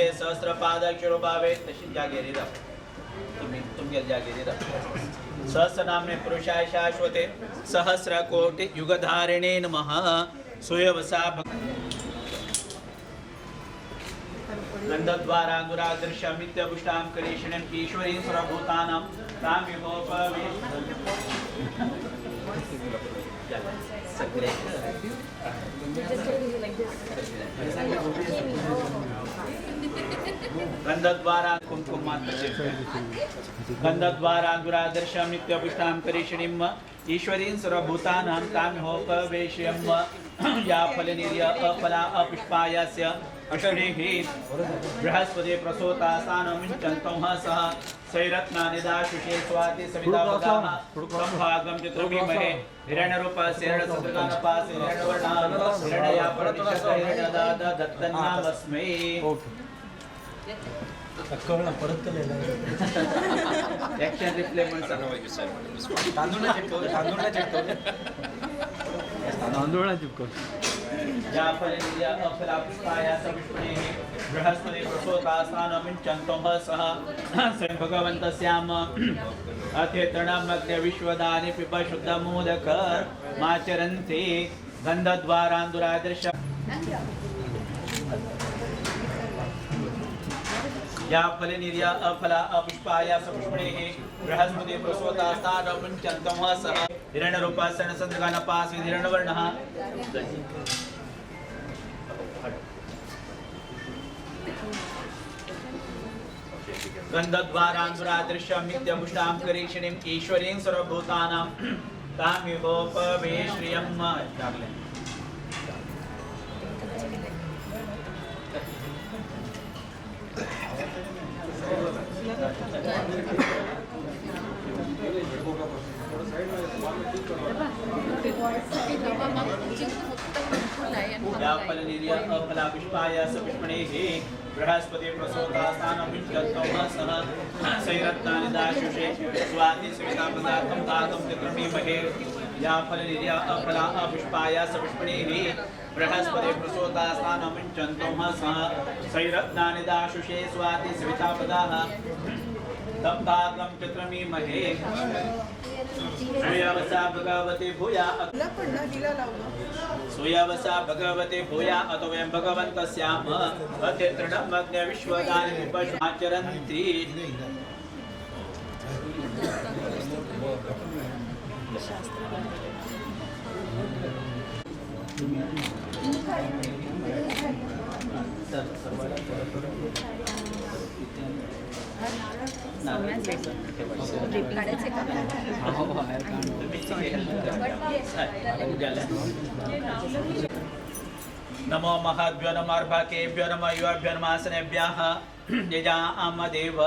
तुमचे सहस्रपाद शिरोभावे तशी जागेरी दाखव तुम्ही तुमच्या जागेरी दाखव सहस्रनामने पुरुषाय शाश्वते सहस्र कोटि युगधारिणे नमः सूयवसा गंधद्वारा दुरादृश्यमित्यपुष्टां करीषणं ईश्वरीं सर्वभूतानां तामिहोपवेश सगळे गंधद्वारा गंधद्वारा दुरादर्शमित्यपुष्टां करीषणीं ईश्वरीं सर्वभूतानां तामिहोपवेश्यं या फलनिर्य अफला अपुष्पायास्य अष्टनेः बृहस्पति प्रसूता स्थानमिञ्चन्तः सह सैरत्नानिदाशुषे स्वाति सवितापदाः संभागं चित्रमीमहे हिरण्यरूपस्य हिरण्यसुतगानपास्य हिरण्यवर्णः हिरण्ययापरतिशत हिरण्यदाद दत्तन्नामस्मै परत ॲक्शन रिप्ले तांदूळा चिपको या फलनिर्य अफला पुष्पाया सविष्णेः बृहस्पति प्रसूता स्थानमिञ्चन्तः सह स्वयं भगवन्तस्याम अथेतृणमग्ने विश्वदानि पिब शुद्धमोदकर माचरन्ति गन्धद्वारान्दुरादृश या फलनिर्य अफला अपुष्पाया सपुष्पणेः बृहस्पति प्रसूता स्थानमिञ्चन्तः सह हिरण्यरूपस्य सन्द्रगानपास्य हिरण्यवर्णः गन्धद्वारान्दुरादृश्यमित्यमुष्टां करीषणीं ईश्वरीं सर्वभूतानां तामिहोपवेश्रियं या फलनिर्य अफला पुष्पाय सपुष्पणेः बृहस्पति प्रसूता स्थानमिञ्चन्तः सह सैरत्नानिदाशुषे स्वाति सवितापदार्थं तातं चित्रमीमहे या फलनिर्य अफला अपुष्पाय सपुष्पणेः बृहस्पति प्रसूता स्थानमिञ्चन्तः सह सैरत्नानिदाशुषे स्वाति सवितापदाः तं तातं चित्रमीमहे सूयावसा भगवते भूया सूयावसा भगवते भूया अतो वयं भगवन्तस्याम अत्यतृणमग्ने विश्वदानि पशुमाचरन्ति नमो महद्भ्यो नमर्भकेभ्यो नमः युवाभ्यो नमासनेभ्यः यजामदेव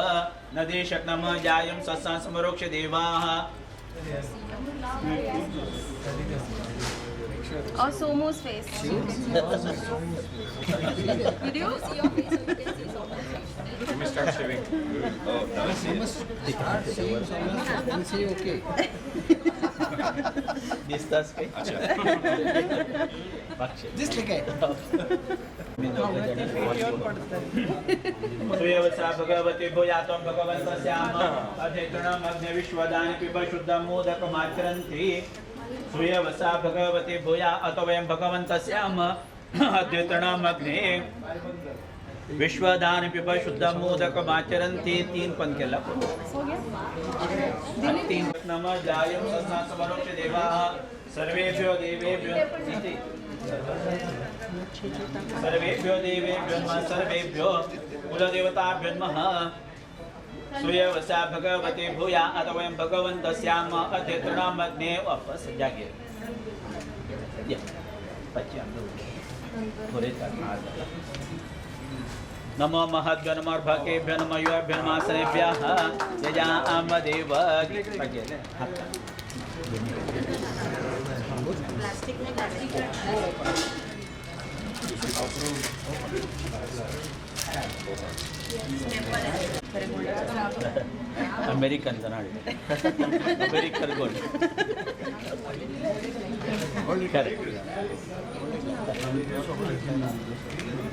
नदी शक्नम जायं सत्सं समरोक्ष देवाः Or Somu's face. Video? See your face, so you can see Somu's face. Let me start shaving. Oh, no. okay. दिसतास काय अच्छा. Just like it. सूयवसा भगवते भूयातं भगवन्तस्याम अधेतृणमग्ने विश्वदानि पिब शुद्धमोदकमाचरन्ति सूयवसा भगवते भूया अतो वयं भगवन्तस्याम अधेतृणमग्ने विश्वदानि पिब शुद्धमोदकमाचरन्ति तीन पण केला तीन नम जायं सत्सं समरोक्ष देवाः सर्वेभ्यो देवेभ्यो सर्वेभ्यो देवेभ्यो नमः सर्वेभ्यो कुलदेवताभ्यो नमः सूयवसा भगवते भूया अथ वयं भगवन्तस्याम अध्यतृणामग्ने वापस जागे नमो महद्भ्यो नमर्भकेभ्यो नमः युवाभ्यो नमासनेभ्यः यजामदेव अमेरिकन अमेरिकन गोल्ड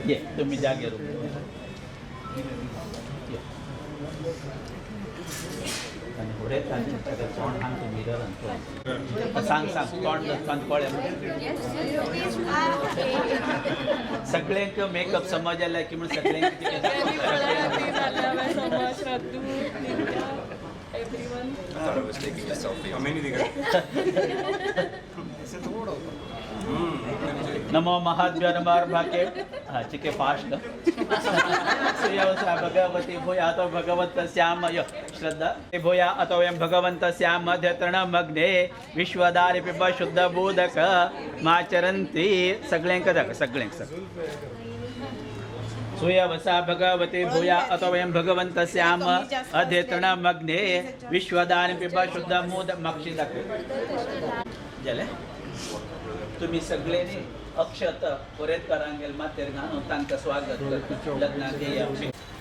ये तुम्ही जागे आणि पुढे तोंड सांगतो मिरर आणतो सांग तोंड कळ्या सगळ्यांक मेकअप समजायला की म्हणून सगळ्यांक I thought I was taking a selfie. How many did you नमो महाभ्यो नमर्भाके चिके फास्ट श्रेयवसा भगवती भूया तो भगवत श्यामय श्रद्धा भूया अतो वयं भगवंत श्याम मध्यतरणमग्ने विश्वदारि पिब शुद्ध बोधक माचरन्ति सगळ्यांक दाख सगळ्यांक सूयवसा भगवती भूया अतो वयं भगवंत श्याम अध्यतरणमग्ने विश्वदारि पिब शुद्ध मोद मक्षी दाख जले तुम्ही सगळ्यांनी अक्षत कोरेतकरांगेल मातेर घालून तांकां स्वागत करता लग्नाक येया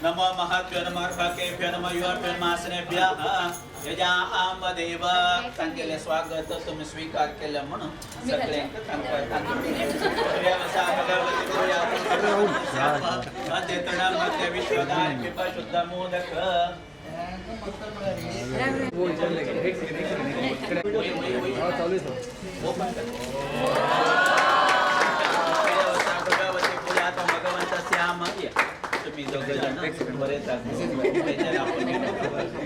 नमो महाभ्यो नमर्भाकेभ्यो नमो युवाभ्यो नमासनेभ्यः यजा आमदेव तांगेले स्वागत तुम्ही स्वीकार केलं म्हणून सगळ्यांक तांकां श्रेयवसा भगवती भूया अध्यतरणमग्ने विश्वदारि पिब शुद्ध मोदक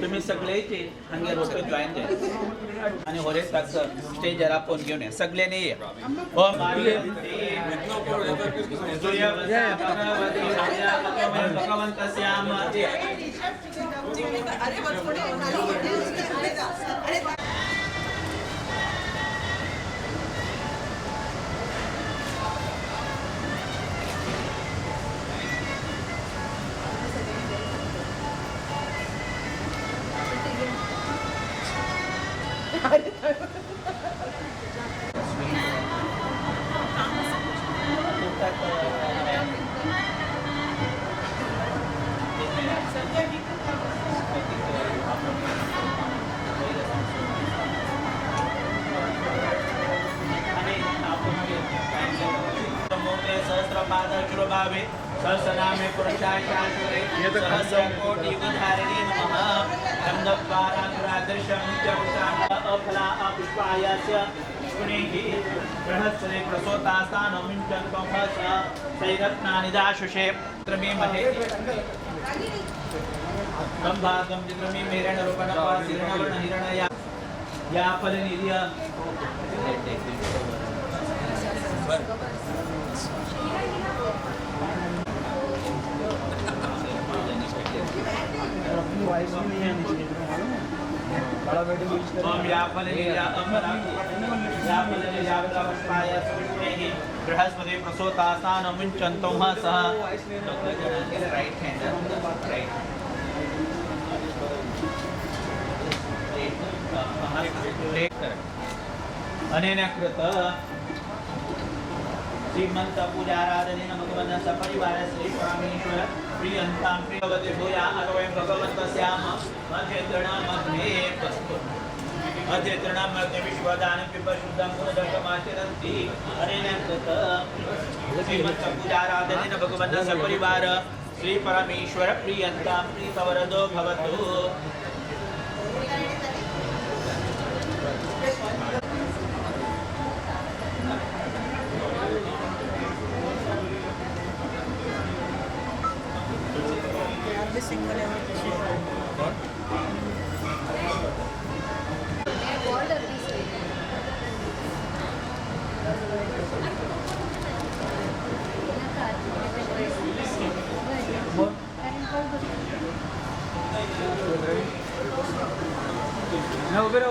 तुम्ही सगळेचे हांगे रोटो जॉईन जाय आणि होरे स्टेजर आपण घेऊन या सगळ्यांनी या ओ भगवंत श्याम सहस्रपादशुरभावे सहस्रनामे पुरुषाय शाश्वते सहस्रकोटियुगधारिणे नमः गन्धद्वारादृशं नित्यवृषाः अफला अपुष्पायास्य पुनेहि बृहत्सरे प्रसोतास्तानमिञ्चन्तो हस सैरत्नानि दाशुषे त्रमे महे संभागं चित्रमी हिरण्यरूपणपासिरणवर्ण हिरण्या या फलनिधिय बृहस्पति प्रसोतासानमुञ्चन्तो सः राइट हैंड राइट अनेन कृत श्रीमंत पूजाराधनेन भगवन् सपरिवार श्री परमेश्वर प्रियंतां प्रियवते भूया अवयं भगवन्त श्याम अध्यतरणमग्ने अध्यतरणमग्ने विश्वदानं पिब शुद्धं मोदकमाचरन्ति अनेन कृत श्रीमंत पूजाराधनेन भगवन् सपरिवार श्री परमेश्वर प्रियंतां प्रीतवरदो भवतु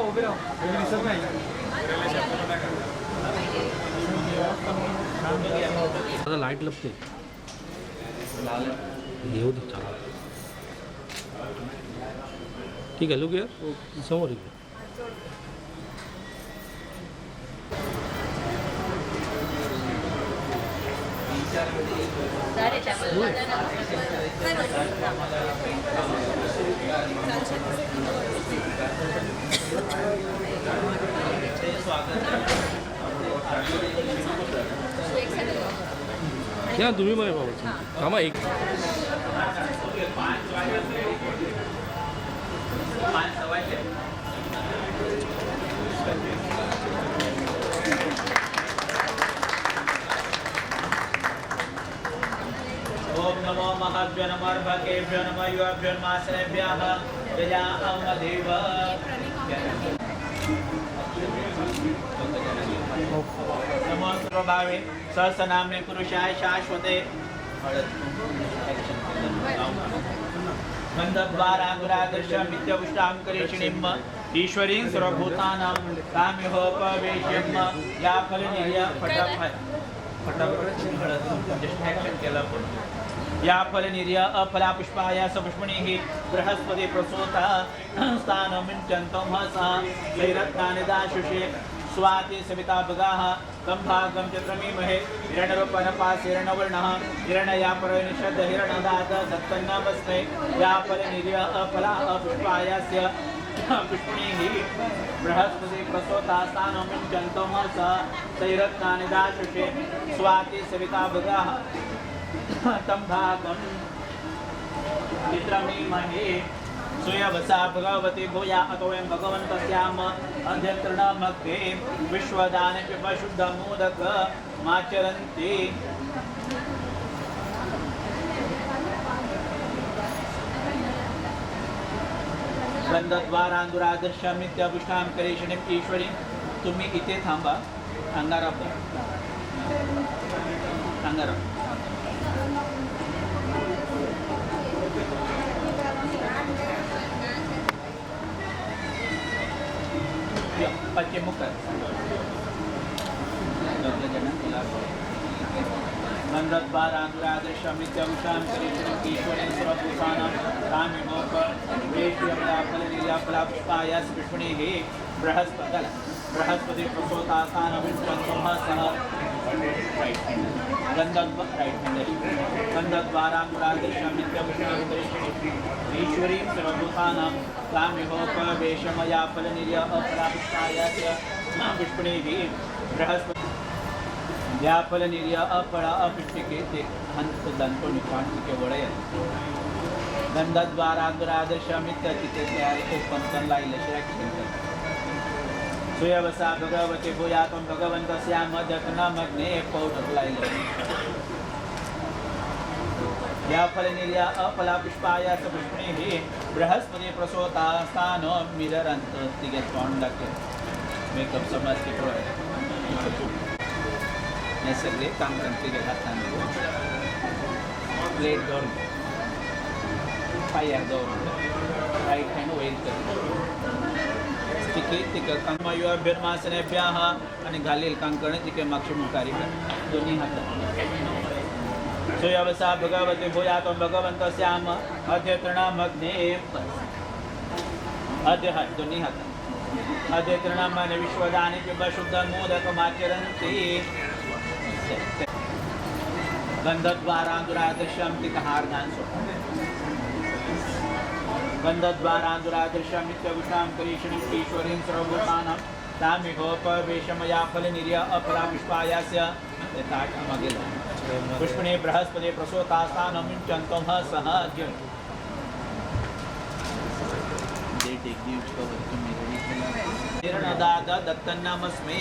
उभे राहो दिसत नाही आता लाईट लपते येऊ दे चालू ठीक आहे लोक समोर इकडे या तुम्ही मला बाबा थांबा एक ओम नमो महाभ्यो नमः अर्भकेभ्यो नमः युवाभ्यो नमः आश्रयेभ्यः यजामदेव नमो सर्वभावे सहस्रनाम्ने पुरुषाय शाश्वते मन्दद्वाराङ्गुरादर्शमित्यपुष्टां करीषिणीम् ईश्वरीं सर्वभूतानां काम्योपवेश्यं या फलनिर्य या फलनिर्य अफला पुष्पाय सपुष्पणिः बृहस्पति प्रसूता स्थानमिञ्चन्तं सा वैरत्नानि दाशुषे स्वाति सविता भगाः तं भागं च त्रमीमहे हिरण्यरूपनपाशिरणवर्णः हिरण्ययापरनिषद् हिरणदात दत्तन्नमस्मै या फलनिर्य अफला अपुष्पायस्य पुष्पणिः बृहस्पति प्रसूता स्थानमिञ्चन्तं सा वैरत्नानि दाशुषे स्वाति सविता भगाः तं भागं चित्रमीमहे सूयवसा भगवती भूया अतो वयं भगवन्तस्याम अध्यन्तरणमध्ये विश्वदाने शुद्धमोदक माचरन्ति गन्धद्वारान्दुरादर्शमित्यपुष्टां करीषिणीं ईश्वरीं तुम्ही इथे थांबा अंगाराप अंगाराप पश्चिम मुख गन्धद्वारान्दुरादर्शमित्यपुष्टां करीषिणीं ईश्वरीं सर्वभूतानां कामिमोप वेश्यफलाफलनिर्याफलापुष्पाय पुष्पणिः बृहस्पति प्रसूता स्थानमिञ्चन्तः सः गन्धद्वारान्दुरादर्शमित्यपुष्टां करीषिणीं ईश्वरीं सर्वभूतानां काम्योपवेशमया फलनिर्य अफलापुष्पाय पुष्पणिः बृहस्पति या फलनिर्य अफला अपुष्टिके ते हंत दंतो निपाणिके वडय गंधद्वारान्दुरादर्शमित्यतिते ते पंचन लाइले शिराक्षण सूयवसा भगवते भूयातं भगवन्तस्याम अध्यतनमग्ने पौढक लाइले या फलनिर्य अफला पुष्पाय पुष्पणिः बृहस्पति प्रसूता स्थानो मिररंत तिगे तोंडके मेकअप समज के थोड़ा हे सगळे काम करते हाताने प्लेट दौर पायार दौर राईट हँड वेल कर तिके तिके कंकमयोभिर्मासनेभ्यः आणि घालील कंकण तिके माक्षमुखारी दोन्ही हात सूयवसा भगवते भूयातं भगवन्तस्याम अध्यतृणामग्ने अद्य हात दोन्ही हात अध्यतृणामने विश्वदाने शुद्धमोदकमाचरन्ति गन्धद्वारान्दुरादर्शमित्यहारदान गन्धद्वारान्दुरादर्शमित्यपुष्टां करीषिणीं ईश्वरीं सर्वभूतानां तामिहोपवेशमया फलनिर्य अफला पुष्पायास्य ताटमगिल पुष्पणे बृहस्पति प्रसूता स्थानमिञ्चन्तं सः हिरणदात दत्तन्नमस्मै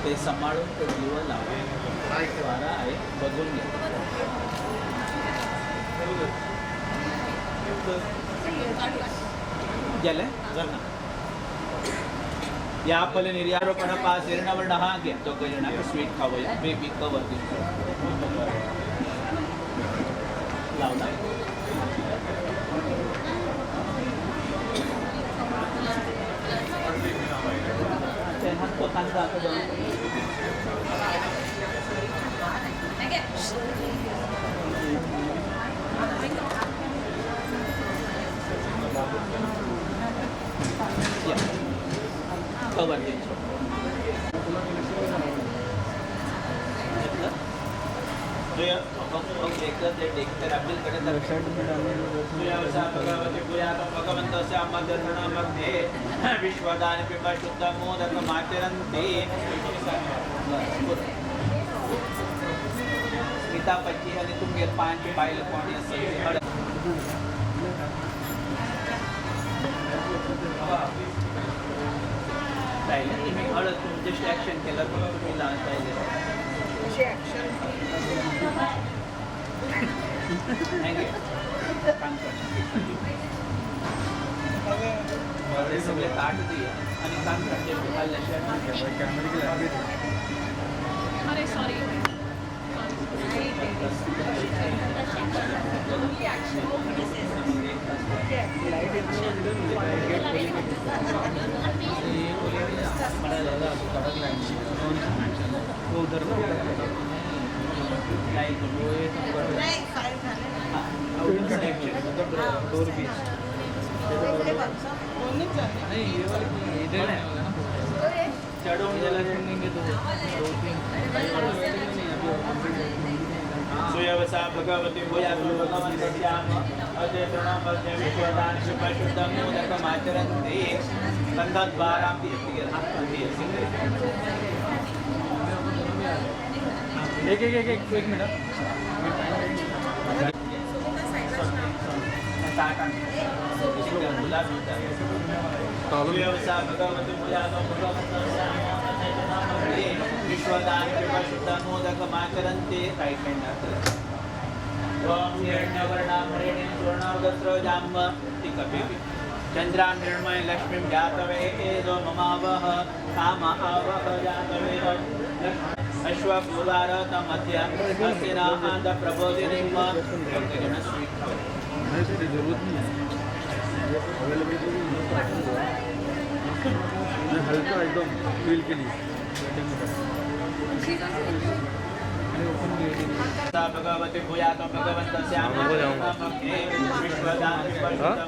ते सांभाळून तो जीवन लावा वारा आहे बघून घ्या गेले जर ना या फल निर्यारोपण पास हिरणवर्ण हा घ्या तो गजना स्वीट खावया बेबी कवर लावला हात पोतांचा आता जाऊन कवर द्यायचं ते देखते अब्दुल कडे सूर्यावसा भगवती पुरातन भगवन्तस्य मध्यधरणमध्ये विश्वदान पिबा शुद्ध मोदक माचरन्ति गीतापची आणि तुमगे पांच पायल कोणी असेल पाहिलं तुम्ही हळद तुमचे ॲक्शन केलं तर तुम्ही लहान पाहिजे सगळे ताट दे आणि काम करते अरे सॉरी सूर्यवसा भगवती भूयाम अजय प्रणव विश्वदान शुद्ध मोदक माचरन्ति बंधद्वारां एक मिनट सूर्यवसा भगवती भूयाम विश्वदान शुद्ध मोदक माचरन्ति राइट हैंड ओम हिरण्यवर्णाभरणेन सुवर्णवस्त्रजाम्ब टिकपि चंद्रां निर्मय लक्ष्मीं जातवे एदो ममावह काम आवह जातवे अश्वपुरारत मध्य हस्तिना आंध प्रबोधिनीं योगेन स्वीकृत जरूरत नहीं है हल्का एकदम फील के लिए भगवती भूयात भगवन्तस्य विश्वदान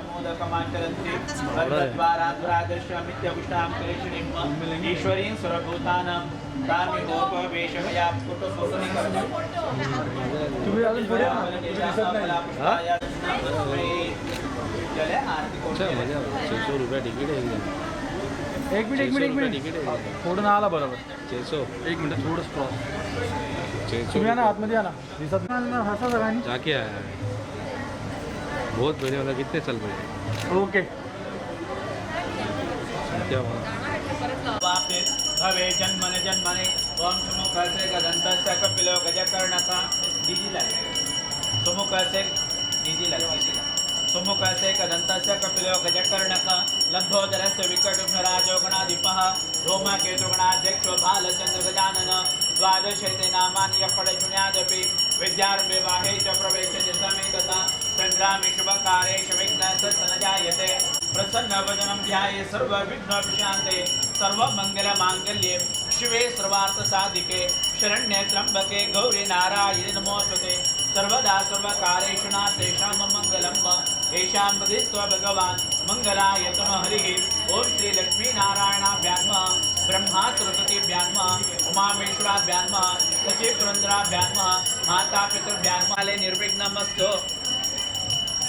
मोदक माचरन्ति द्वारादृश्यमित्यविष्टां कृष्णीं ईश्वरीं सर्वभूतानां तामिहोपवेशमया कुटुम्बकुनिकर्म तुम्ही अजून पुढे दिसत नाही चले आरती कोण 600 रुपये तिकीट आहे एक मिनिट तिकीट आहे थोडं ना आला बरोबर 600 एक मिनिट थोडं क्रॉस तुम्ही ना आतमध्ये या ना दिसत नाही हसा सगळ्यांनी जाके आया बहुत बढ़िया वाला कितने चल रहे ओके क्या भवे जन्मने जन्मने ओम सुमुखस्य गदन्तस्य कपिलो गजकर्णका डीजी लागे सुमुखस्य डीजी लागे सुमुखस्य कदन्तस्य कपिलो गजकर्णका लंबोदरस्य विकटुघ्नराजो गणाधिपः धूमकेतुगणाध्यक्षो भालचन्द्र गजानन द्वादशैते नामानि यपडशून्यादपि विद्यारम्भे वाहे च प्रवेशति समेतता संग्रामे शुभकार्येषु विघ्नस्तु न जायते प्रसन्नवदनं ध्याये सर्वविघ्नोपशान्ते सर्वमङ्गलमाङ्गल्ये शिवे सर्वार्थसाधिके शरण्ये त्र्यम्बके गौरी नारायणि नमोस्तुते सर्वदा सर्वकार्येषु नाशेषां मङ्गलम् येषां हृदिस्त्व भगवान् मङ्गलाय तम हरिः ॐ श्री लक्ष्मीनारायणाभ्यां नमः ब्रह्मा सरस्वतीभ्यां नमः उमामेश्वराभ्यां नमः सचिवपुरन्दराभ्यां नमः माता पितृभ्यां नमः निर्विघ्नमस्तु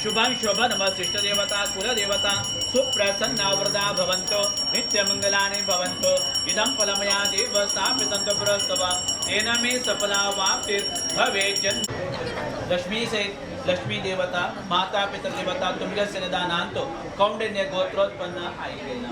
शुभं शोभनमः इष्टदेवता कुलदेवता सुप्रसन्नावृता भवन्तु नित्यमङ्गलानि भवन्तु इदं फलमया देव स्थापितं पुरस्तव तेन मे सफलावाप्तिर्भवेत् लक्ष्मी से लक्ष्मी देवता माता पितृदेवता तुमगस्य निदानांतो कौंडिन्य गोत्रोत्पन्न आई गेला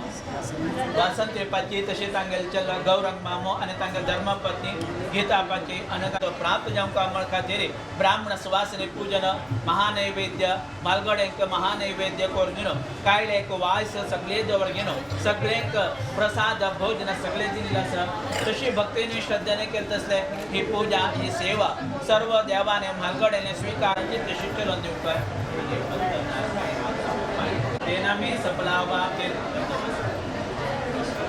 वासंत पती तसे तांगेल चल गौरंग मामो અને તાંગલ ધર્મપત્ની ગીતાપતિ અને પ્રાપ્ત જાઉં કામળ ખાતેરે બ્રાહ્મણ સુવાસને પૂજન મહાનૈવેદ્ય માલગડેક મહાનૈવેદ્ય કોરગીનો કાયલેક વાયસ સગલે દવરગીનો સગલેક પ્રસાદ ભોજન સગલે दिलेलास तशी भक्तीने श्रद्धेने केलं तसले ही पूजा ही सेवा सर्व देवाने मालगडेने स्वीकारायची तशी केलं देऊ काय तेना मे सफलावाप्तिर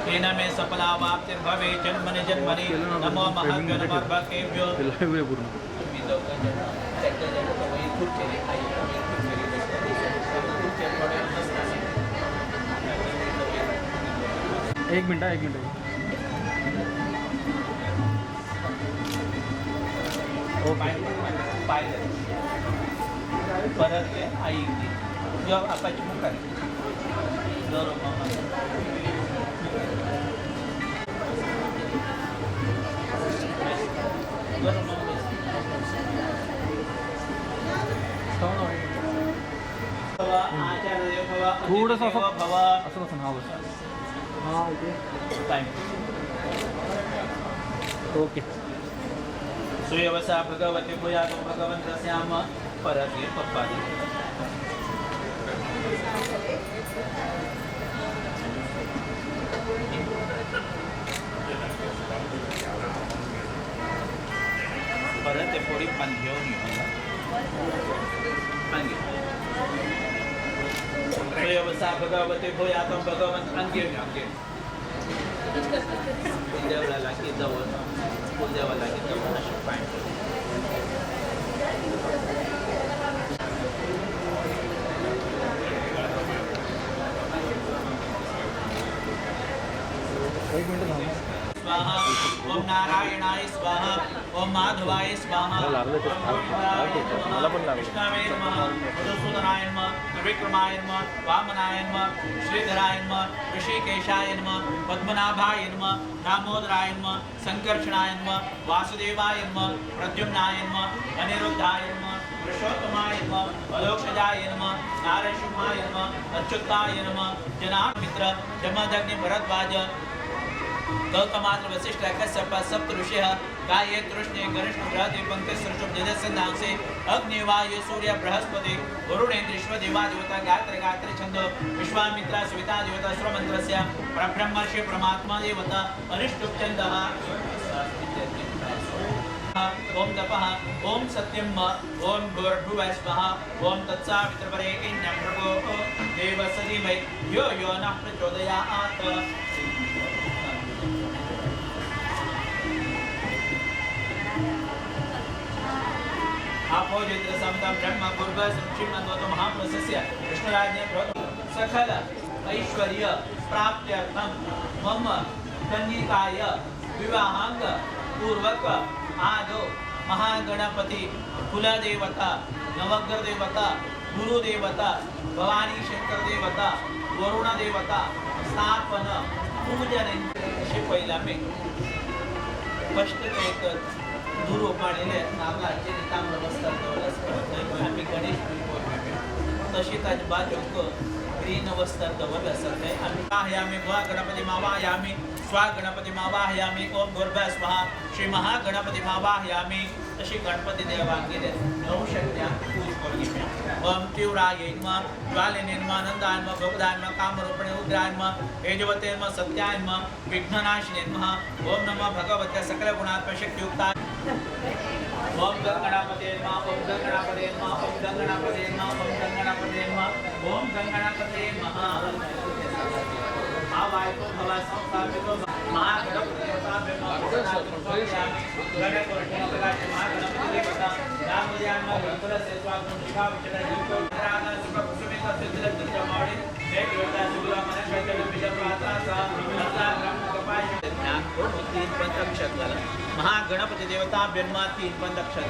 तेना मे सफलावाप्तिर्भवे जन्मने जन्मने नमो महागणपतेभ्यो मी दोघं एक मिनिट पाय पाय परत ये आई जेव्हा आपाची मुखार थोडंसं असं असं बसून हा बस हा इथे ओके सुयवसा भगवते भूयातो भगवन्तस्याम परते पप्पादि परते पोरी पंध्योनी पंगे सुयवसा भगवते भूयातो भगवंत अंगे देवळाला की जवळ देवाला की जवळ असे पाय एक मिनिट थांबा स्वाहा ओम नारायणाय स्वाहा ओम माधवाय स्वाहा मला लागलं ते. मला पण लागलं. कृष्णाय नमः मधुसूदनाय नमः त्रिविक्रमाय नमः वामनाय नमः श्रीधराय नमः ऋषिकेशाय नमः पद्मनाभाय नमः दामोदराय नमः संकर्षणाय नमः वासुदेवाय नमः प्रद्युम्नाय नमः अनिरुद्धाय नमः पुरुषोत्तमाय नमः अलोक्षजाय नमः नारसिंहाय नमः अच्युताय नमः जनामित्र जमदग्नि भरद्वाज गौतमात्र वशिष्ठ कश्यप सप्त ऋषिः गाये तृष्णे गरिष्ठ बृहति पंक्ति सृष्टुप जलसंधांसे अग्नि वायु सूर्य बृहस्पति वरुणेन्द्र विश्व देवा देवता गायत्री गायत्री छंदो विश्वामित्र सविता देवता स्वमंत्रस्य परब्रह्मर्षि परमात्मा देवता अनिष्टुप छंदः ओम तपः ओम सत्यम ओम भूर्भुवः स्वाहा ओम तत्सावित्रवरेण्यं भर्गो देवस्य धीमहि यो यो नः प्रचोदयात् आपोजित्र समता ब्रह्म पूर्व श्रीमद्वतो महापुरुषस्य कृष्णराज्ञ सकल ऐश्वर्य प्राप्त्यर्थम मम कन्यकाय विवाहांग पूर्वक आदो महागणपति कुलदेवता नवग्रह देवता गुरुदेवता भवानी शंकर देवता वरुण देवता स्थापन पूजन असे पहिला मी कष्ट एक दूर पाडलेले आपला तांबडं बसतात आम्ही गणेश तशी ताजी बाजूक ग्रीन वस्तात दवरलं असतात आम्ही वाहयामी भुवा गणपती मावाहयामी स्वा गणपती मावाहयामी ओम भूर्भुवः स्वाहा श्री महागणपती मावाहयामी तशी गणपती देवांगेले 9 शक्त्या ओम तीव्राय नमः ज्वालिने नमः आनंदाय नमः भोगदाय नमः कामरूपिणे उग्राय नमः हेजवते नमः सत्याय नमः विघ्ननाशिने नमः ओम नमः भगवते सकल गुणात्मक शक्तियुक्ताय ओम गंगणापते नमः ओम गंगणापते नमः ओम गंगणापते नमः ओम गंगणापते नमः ओम गंगणापते नमः आवायतो भव संस्थापितो महागणपति देवता ब्रह्मा गणपति महागणपति देवता नामयान मंत्र से स्वागत शिखा विचरण युक्त राधा सुख कुसुमित सिद्ध जमावड़ी एक देवता सुब्रह्मण्य शंकर विजयप्राता सा लता ग्राम कपाय ज्ञान को 3 पंचाक्षर महागणपति देवता ब्रह्मा 3 पंचाक्षर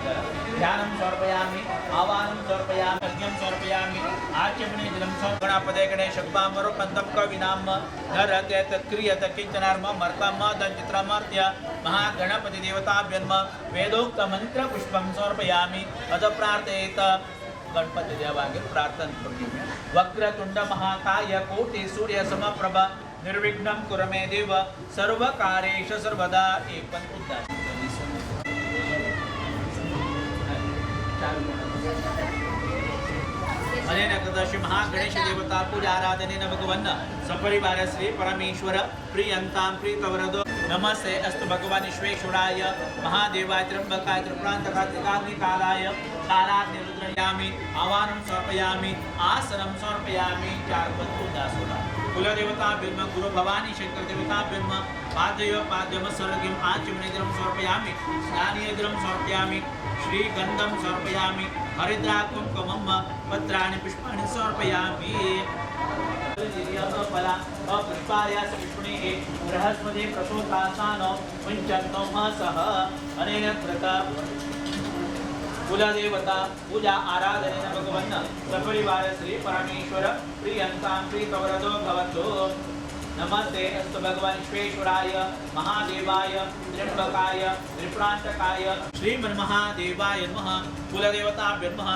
ध्यानं समर्पयामि आवाहनं समर्पयामि यज्ञं समर्पयामि आचमने जलं गणपते गणेशप्पामरो पंतम कविनाम नरते तत्क्रियत किंचनार्म मर्तम दंचित्रमर्त्य महागणपति देवता ब्रह्मा वेदोक्त मंत्र पुष्पं समर्पयामि अथ प्रार्थयेत गणपति देवांगे प्रार्थना वक्रतुंड महाकाय कोटि सूर्य समप्रभ निर्विघ्नं कुरु मे देव सर्वकार्येषु सर्वदा एक पण उद्दान अनेन कृतश्री महागणेश देवता पूजा आराधनेन भगवन् सपरिवार श्री परमेश्वर प्रियंतां प्रीतवरदो नमस्ते अस्तु भगवान् विश्वेश्वराय महादेवाय त्र्यंबकाय त्रिपुरान्तकार्तिकाग्निकालाय कालाग्नि निरुद्रयामि आवाहनं समर्पयामि आसनं समर्पयामि चारपत्रोदासोदा कुलदेवता ब्रह्म गुरु भवानी शंकर देवता ब्रह्म पाद्यम सर्वगिम आचमनेद्रं समर्पयामि स्नानीयद्रं समर्पयामि श्रीगन्धं समर्पयामि हरिद्रा कुंकुमं पत्राणि पुष्पाणि समर्पयामि फला पुष्पायास विष्णुः बृहस्पति प्रसूतासानो मुञ्चन्तो सह अनेन कृत कुलदेवता पूजा आराधनेन भगवन् सपरिवार श्री परमेश्वर प्रियन्तां प्रीतवरदो भवतु। नमस्ते अस्तु भगवान विश्वेश्वराय महादेवाय त्र्यंबकाय त्रिपुरांतकाय श्रीमन्महादेवाय नमः। कुलदेवताभ्यो नमः।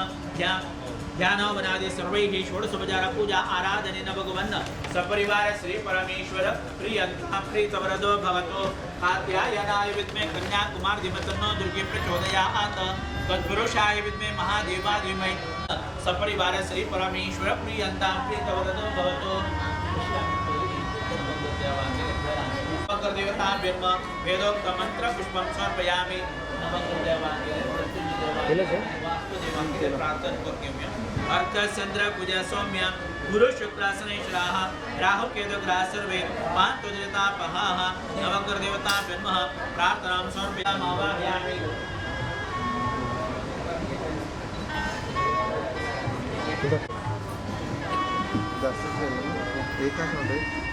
ध्यानावनादि सर्वैः षोडशोपचार पूजा आराधनेन भगवन् सपरिवार श्री परमेश्वर प्रियन्तां प्रीतवरदो भवतु। कात्यायनाय विद्महे कन्याकुमार धीमहि दुर्गे प्रचोदयात्। तत्पुरुषाय विद्महे महादेवाय धीमहि सपरिवार श्री परमेश्वर प्रियन्तां प्रीतवरदो भवतु। नमः देवताभ्यो वेदोक्त मंत्र पुष्पं समर्पयामि। नमः देवांगे प्रार्थना कर्तव्यम्। अर्थ चंद्र पूजा सौम्य गुरु शुक्रासनेश्वराः राहु केतु ग्रहाः सर्वे पांच देवतापहाः। नमः देवताभ्यो प्रार्थनां समर्पयामि आवाहयामि।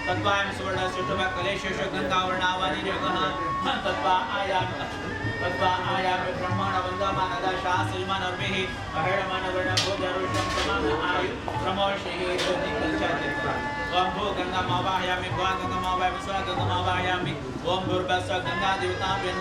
तत्वायं सुवर्ण सुष्ठुभ कलेशेष गंगावर्णावानि योगः तत्वा आयाम ब्रह्मण वंदमानदा शास्त्रीमान अर्भिः अहेडमान वर्ण भोजरुषं समान आयु प्रमोषिः निकलचाति। ओम भू गंगामावाहयामि भुवा गंगामावाहयामि स्वा गंगामावाहयामि। ओम भूर्भस्व गंगा देवताभ्यो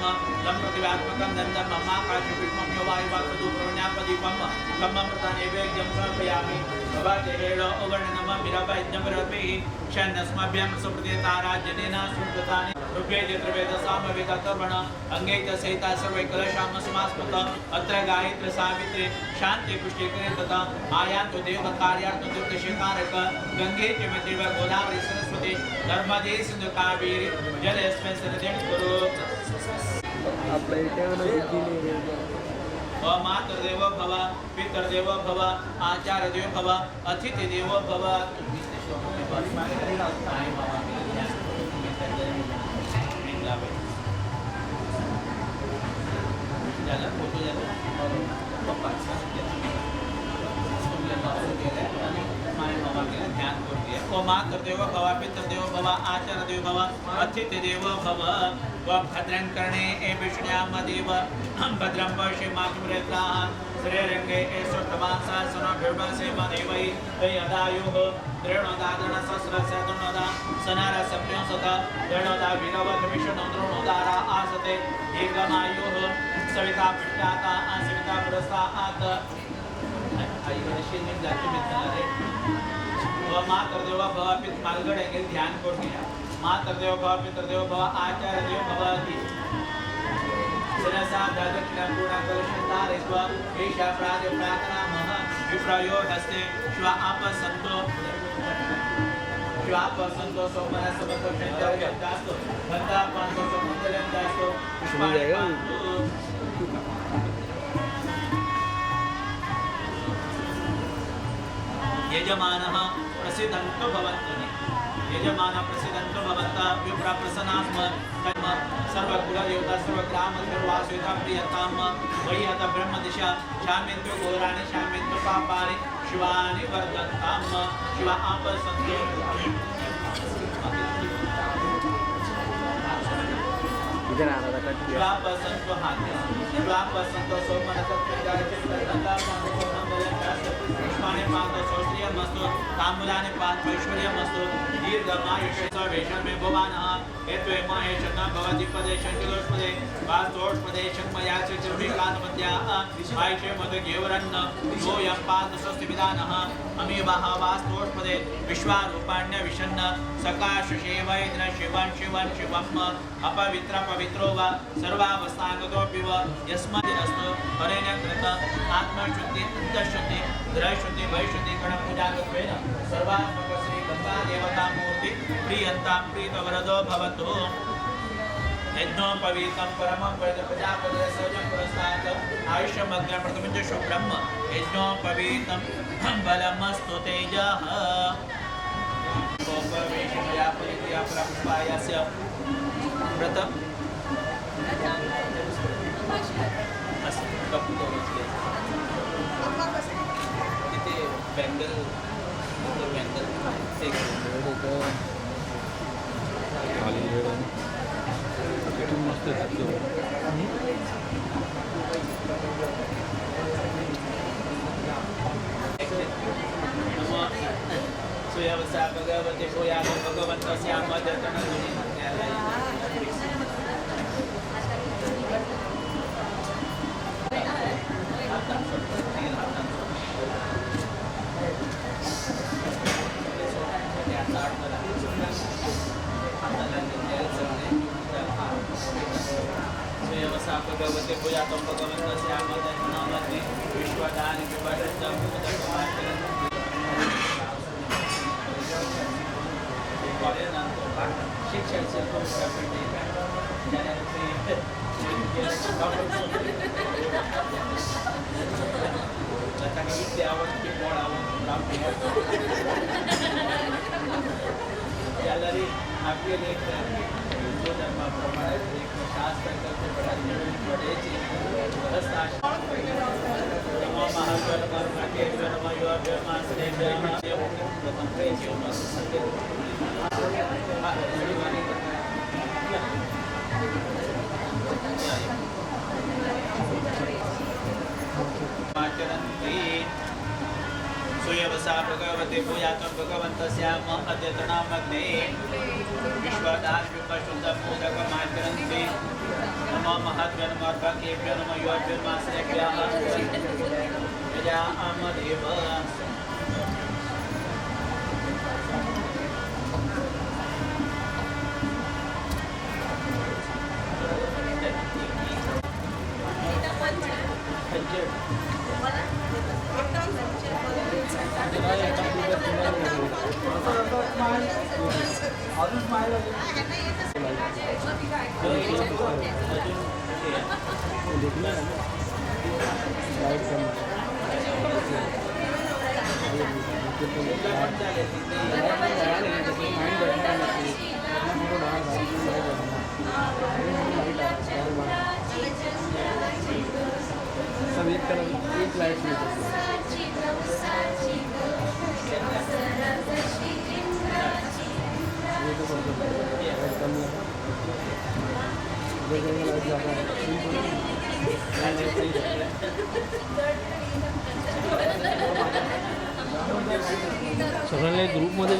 लं प्रतिव्यात्मकं दन्दं महाकाशपुष्पं यो वायुवाक्पदु प्रवण्यापदीपं ब्रह्ममृता नैवेद्यं समर्पयामि। भवतेहेळ उवर्णनम विरवैद्यं विरर्भिः क्षणस्मभ्यं सुप्रतिताराजनेन सुकृतानि ऋग्वेद यजुर्वेद सामवेद अथर्वण अंगे च सहिता सर्वे कलशाम समास्पत। अत्र गायत्री सावित्री शांति पुष्टि करे तथा आयान्तु देव कार्यार्थ दुर्दशकारक गंगे च मध्यव गोदावरी सरस्वती नर्मदे सिंधु कावेरी जलेस्मिन् सन्निधिं कुरु। मातृदेवो भव पितृदेवो भव आचार्यदेवो भव अतिथिदेवो भव। मातृदेवो भव पितृदेवो भव आचार्यदेवो भव अतिथिदेवो भव। भद्रं कर्णे विष्णुयाम देव भद्रं पश्ये मातुरेत्राः श्रीरङ्गे सुष्ठुवांसासनो भीर्भसेम देवै यदायुः दृढोदा दृढसहस्रस्य दृढोदा सनरसप्योंसत दृढोदा वीरवत् विष्णु दृढोदारा आसते दीर्घमायुः सविता पश्चाता सविता पुरस्तात्। मातृदेवो भव पितृ मालगढ़ एंगल ध्यान कर दिया। मातृदेवो भव पितृदेवो भव आचार्यदेवो भव सरसा दादक्षिणा पूर्णा कलशंतारेस्व एषा प्रादे प्रार्थनामः विप्रयो हस्ते श्वा आपसंतो सोमनः समतो शंकर दास्तो भक्ता पांतो समंगलम दास्तो पुष्पाणि पांतु। यजमानः प्रसिद्धन्तो भवन्तु। यजमानः प्रसिद्धन्तो भवन्तः विप्रा प्रसन्नात्म कर्म सर्वकुलदेवता सर्वग्राम सर्वासुता प्रियताम वैहत ब्रह्मदिशा शामित्व घोराणि शामित्व पापानि शिवानि वर्धन्ताम। शिवा आपसन्तो शिवापसन्तो हाते शिवापसन्तो सोमनसत्प्रजाचित्तदन्तापान्तो पुष्पाणि पान्तो सौश्रियमस्तु ताम्बूलानि पान्तो ऐश्वर्यमस्तु दीर्घमायुष्येषं मे भवानः हेत्वे महेशं न भवति पदेशं चतुष्पदे वास्तोष्पदेशं मया चतुर्भिकान्मध्याः आयुष्ये मधुगेवरन्न योऽयं पान्तु स्वस्तिविधानः अमीवः वास्तोष्पदे विश्वारूपाण्य विशन्न सकाशेवैद्र शिवं शिवं शिवम् अपवित्र पवित्रो वा सर्वावस्थांगतोऽपि वा यस्मादिनस्तु हरेण कृत आत्मशुद्धि अंतःशुद्धि द्रयशुद्धि वैशुद्धि गणपूजागत्वेन सर्वात्मक श्री गंगा देवता मूर्ति प्रियन्तां प्रीतवरदो भवतु। यज्ञोपवीतं परमं प्रजापते सौजं पुरस्तात् आयुष्यमग्नं प्रथमं च शुभ्रं यज्ञोपवीतं बलमस्तु तेजः। उपवेशया परित्या परम्पायस्य व्रतं तिथे बँगल एक खाली वेळ आहे. मस्त आहे. नमो सूर्यवसा भगवते भूयामो भगवन्तस्यामद्यतनं सूर्यवसा भगवते भूयातं भगवन्तस्यामद्यतनं विश्वदानि विपरीतं शिक्षण से गैलरी आपके लिए हिंदू धर्म प्रमाण शास्त्र करते पढ़े सूर्यवसा भगवते भूयातं भगवन्तस्याम अद्यतनामग्ने विश्वदान विपशुद्धं मोदकमाचरन्ति नमो महद्भ्यो नमो अर्भकेभ्यो नमो युवाभ्यो माश्रेभ्यः प्रजामदेव सब एक तरफ एक लाइट में सगळ्यांना एक ग्रुपमध्ये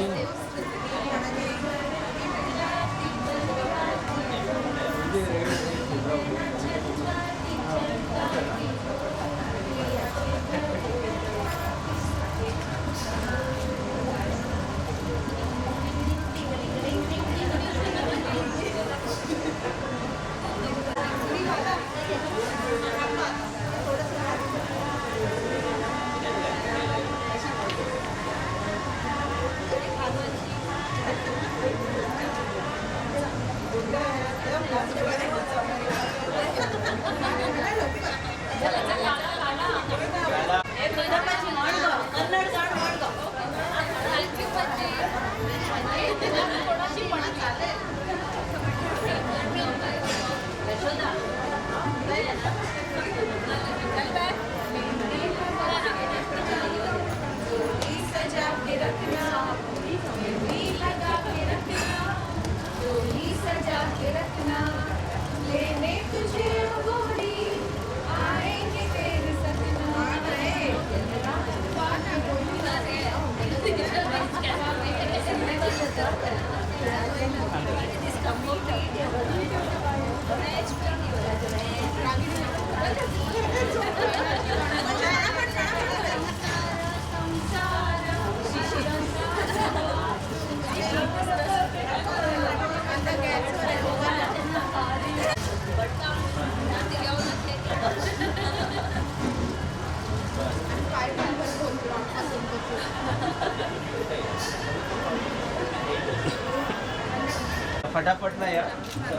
फटाफट ना या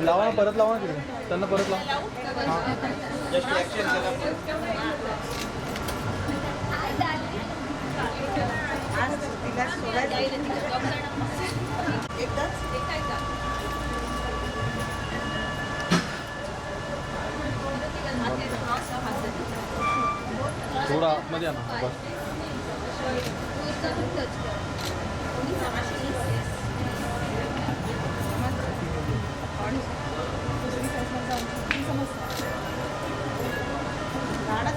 लावा ना, परत लावा ना तिकडे त्यांना परत लावा. जस्ट ॲक्शन केलं थोडा आतमध्ये या ना बस.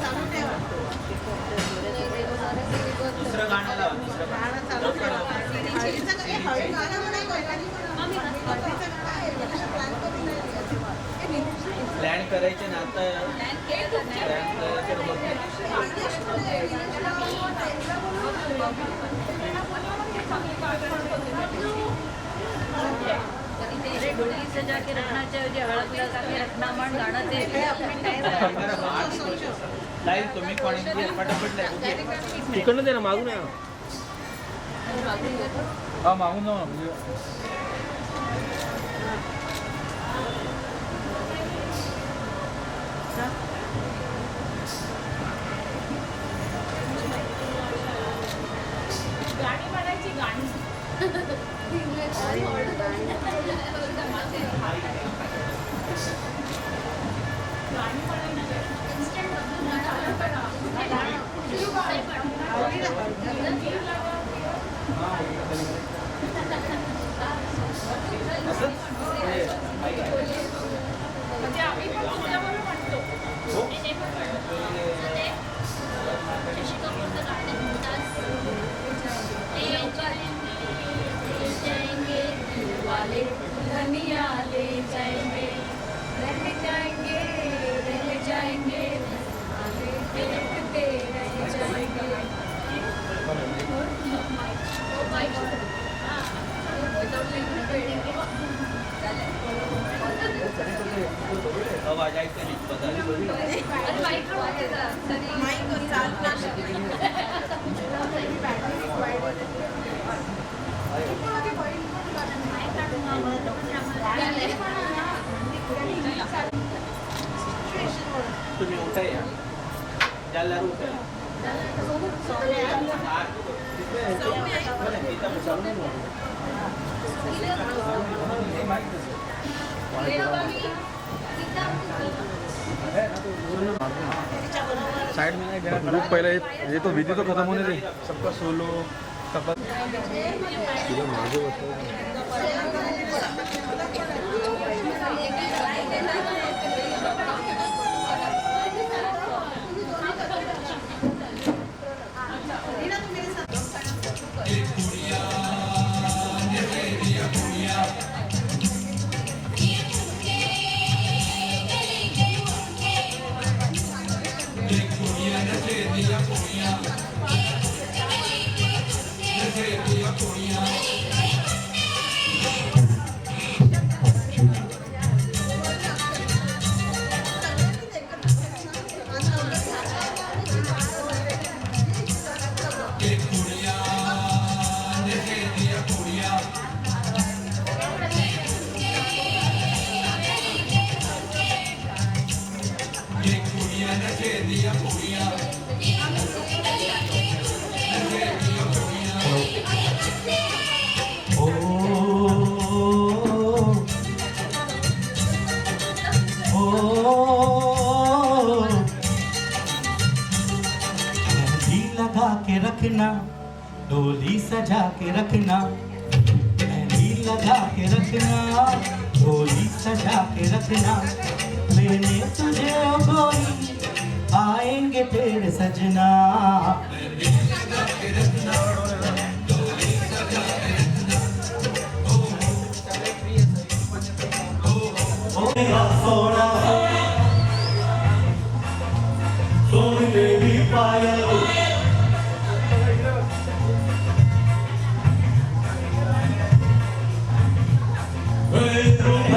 चालू ठेवा. डोली सजा के रखना चाहिए हळद लगा के रखना मन गाणं ते लाईन तुम्ही कोणी फटाफट नाही तिकडनं दे ना मागून या हा मागून जाऊ ना म्हणजे गाणी म्हणायची गाणी म्हणजे आम्ही पण तुझ्याबरोबर म्हणतो धनिया ले जाएंगे रह जाएंगे देखते रह जाएंगे आवाज ऐकते नाही तुम्ही उठा या ज्याला उठा साइड में ग्रुप पहले ये तो विधि तो खत्म होने दी सबका सोलो सबका के रखना डोली सजा के रखना मेहंदी लगा के रखना डोली सजा के रखना लेने तुझे ओ गोरी आएंगे तेरे सजना ओ मेरा सोना सोनी देवी पायल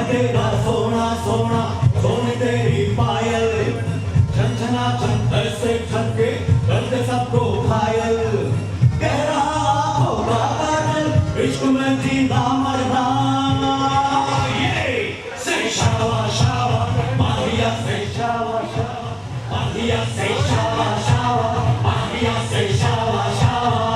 तेरा सोना सोना सोने तेरी पायल झंझना झन ऐसे झनके करते सबको घायल कह रहा होगा काजल इश्क में जीना मरना ये से शावा शावा माहिया से शावा शावा माहिया से शावा शावा माहिया से शावा शावा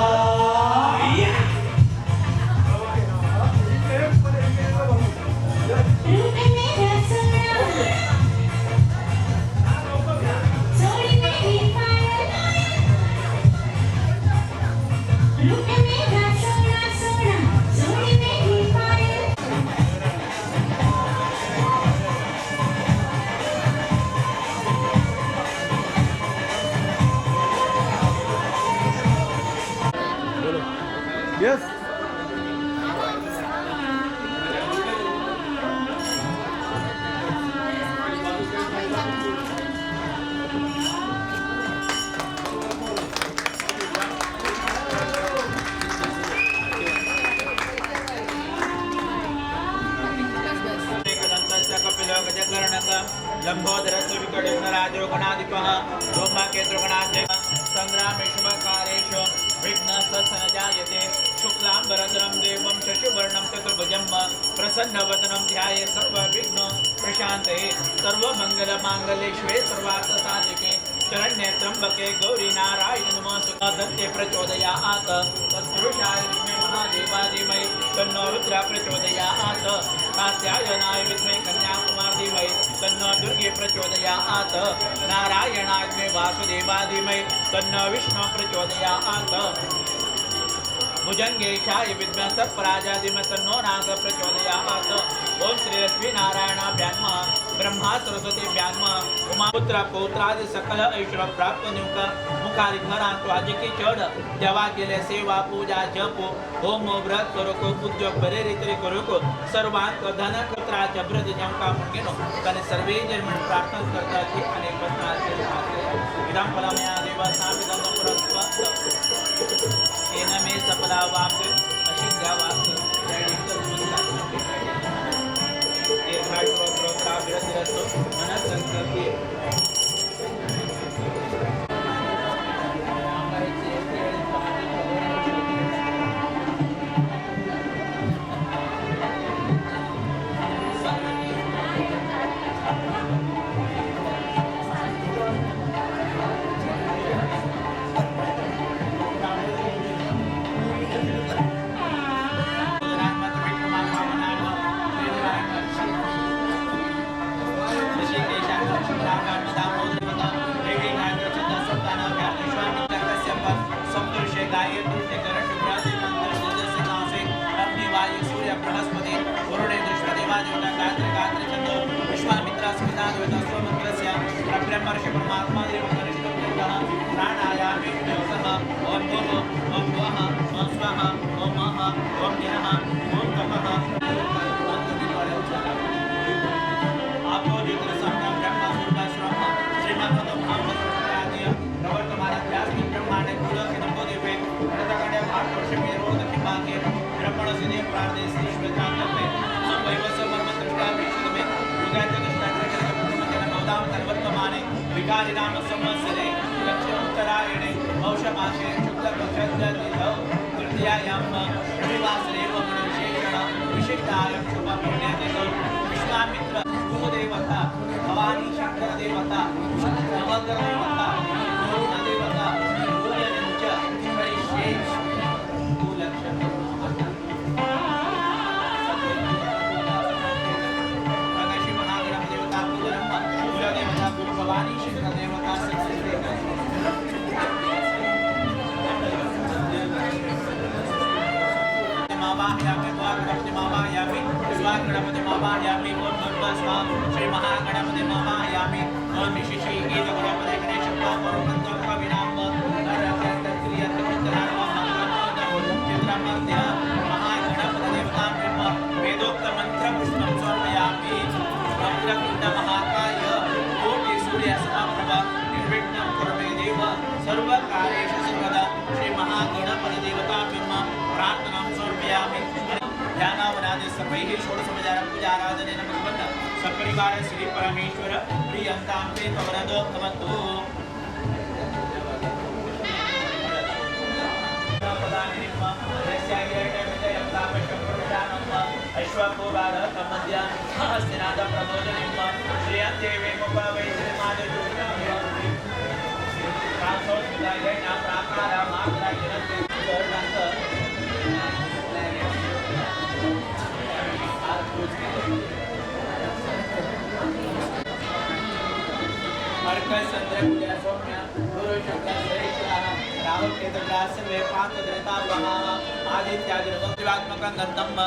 यस प्रसन्नवदनं ध्याये सर्वविघ्न प्रशान्ते सर्वमङ्गलमाङ्गल्ये शिवे सर्वार्थसाधिके शरण्ये त्र्यम्बके गौरी नारायण नमोस्तुते दन्ते प्रचोदयात् तत्पुरुषाय विद्महे महादेवाय तन्नो रुद्र प्रचोदयात् कात्यायनाय विद्महे कन्याकुमारी धीमहि तन्नो दुर्गे प्रचोदयात् नारायणाय विद्महे वासुदेवाय धीमहि तन्नो विष्णु प्रचोदयात् भुजंगेशाय विद्महे सर्पराजाय धीमहि तन्नो नाग प्रचोदयात् ओम श्री लक्ष्मी नारायणाभ्यां नमः ब्रह्मा सरस्वतीभ्यां नमः उमापुत्र पौत्रादि सकल ऐश्वर्य प्राप्त मुखारी घरात वाजी की चढ देवा केले सेवा पूजा जप होम व्रत करो को उद्योग बरे रीती करो को सर्वांत धन पुत्राच्या ब्रत जमका मुंगेनो तने सर्वे जन्म प्रार्थना करता थी अनेक पत्राचे विराम फलामया देवा सामिदं पुरस्व एन मे सफला वाक अशिद्या वाक जय नमस्कार विकारिणाम संवत्सरे दक्षिणोत्तरायणे पौषमासे शुक्लपक्षस्य तृतीयायां रविवासरे विशेषण विशिष्टायां शुभपुण्यतिथौ विश्वामित्र भूदेवता भवानी शंकर देवता नवग्रह देवता वरुण देवता पूजनं च करिष्ये भवानी शंकर देवता गणपति मावायामि ओम नमः श्री महागणपति मावायामि ओम विशिष्टि गीत गणपति गणेश मंत्र कविनाम क्रिया चित्रमध्य महागणपति देवता वेदोक्त मंत्र पुष्पं समर्पयामि वक्रतुंड महाकाय कोटि सूर्य समप्रभ निर्विघ्नं कुरु मे देव सर्वकार्येषु सर्वदा श्री महागणपति देवताभ्यं प्रार्थनां समर्पयामि ध्यानावनादि सर्वैः षोडशोपचार पूजा आराधनेन भगवन् सपरिवार श्री परमेश्वर प्रियंतां ते भवनदो भवन्तु ऐश्वर्योराध कमद्य हस्तिनाद प्रबोधनिम् श्रियन्देवे मुपवैश्रीमादजुष्टम् कांसोत्सुदायै नाम प्राकारा मात्रा जनन्ते अर्कस चंद्र सौम्य गुरु शंकर श्रेष्ठः राहु केतु ग्रास वे पांच देवता वहा आदित्यादि भक्तिवात्मकं गन्धम्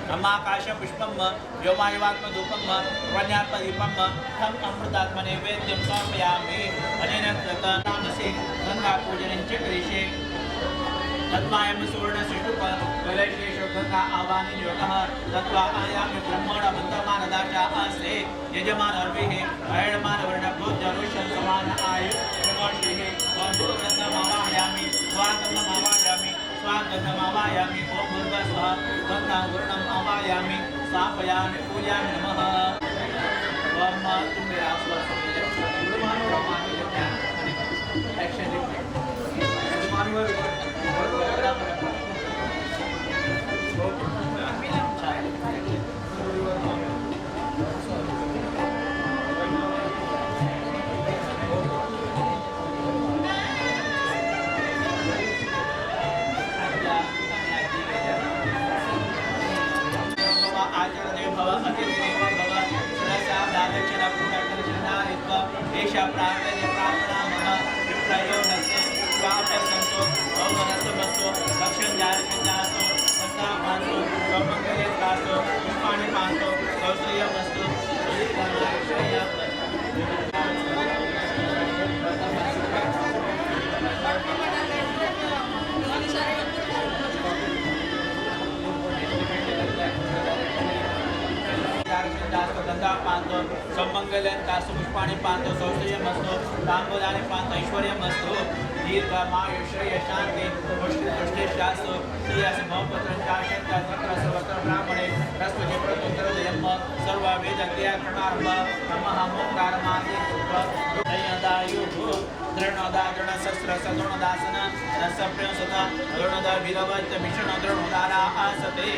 ब्रह्माकाश पुष्पं व्योमायुवात्म धूपं वन्यात्म दीपं तम अमृतात्म नैवेद्यं समर्पयामि अनेन कृतनामसे गंगा पूजनं च करिष्ये तत्मायं सुवर्ण सुष्टुप कैलाशेषु गंगा आवानि योगः तत्वा आयामि ब्रह्मण मंत्रमानदाचा आस्ते यजमान अर्भिः अयणमान वर्ण भूत रुषं समान आयु प्रकाशिः ओम भूतगन्धम् आवाहयामि स्वागन्धम् आवाहयामि स्वागन्धम् आवाहयामि ओम भूर्भुवः गंगा वर्णम् आवाहयामि स्थापयामि पूजयामि नमः ओम तुम मेरा आस्वाद गुरुमानो रमानि एक्शन गुरुमानो पूजा प्रार्थने प्रार्थनामः विप्रयो नस्ते स्वापसंतो औवनसमस्तो लक्ष्मञ्जारकञ्जास्तो सत्तापान्तो सौमङ्गले कास्तो पुष्पाणि पान्तो कौसल्यमस्तु गंगा पांतो सम्मंगलन कास्तु पुष्पाणि पांतो सौंदर्यमस्तु तांबूलानि पांतो ऐश्वर्यमस्तु दीर्घमायुष्य शांति पुष्टि शास्तु श्रेयस भवपुत्र शासनता सकल सर्वत्र ब्राह्मणे रस्वजे प्रतुत्तरजयम् सर्व वेद क्रिया प्रणारंभ नमः मोक्तारमादि दयदायुः दृढदा दृढ शस्त्र सदृढदासन रसप्रियसुत दृढद वीरवच मिश्रण दृढोदारा आसते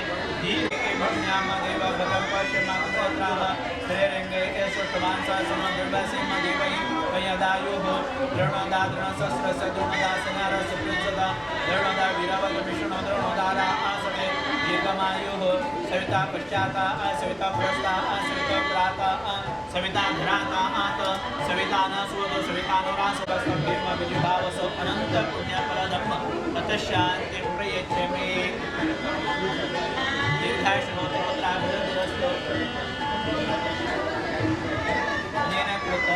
दीर्घे भण्याम देव भगं पश्यमाकुत्राः श्रेरंगे केशवमांसा समदृढसिंह देवै दयदायुः दृढदा दृढ शस्त्र सदृढदासन रसप्रियसुत दृढद वीरवच मिश्रण दृढोदारा आसते दीर्घमायुः सविता पश्चाता सविता पुरस्ता सविता प्राता सविता घराता आत सविता न सुवतो सविता नो रासवस्तम्भेम विजुभावसो अनंत पुण्यफलदम् ततशान्ति प्रयच्छ मे दीर्घायुष्मोत्तराभिवृद्धिरस्तु अनेन कृत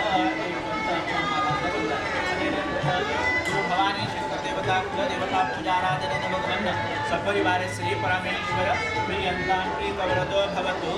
भवानी शंकर देवता कुल देवता पूजाराधनेन भगवन् सपरिवारे श्री परमेश्वर प्रियन्तां प्रीतवरदो भवतु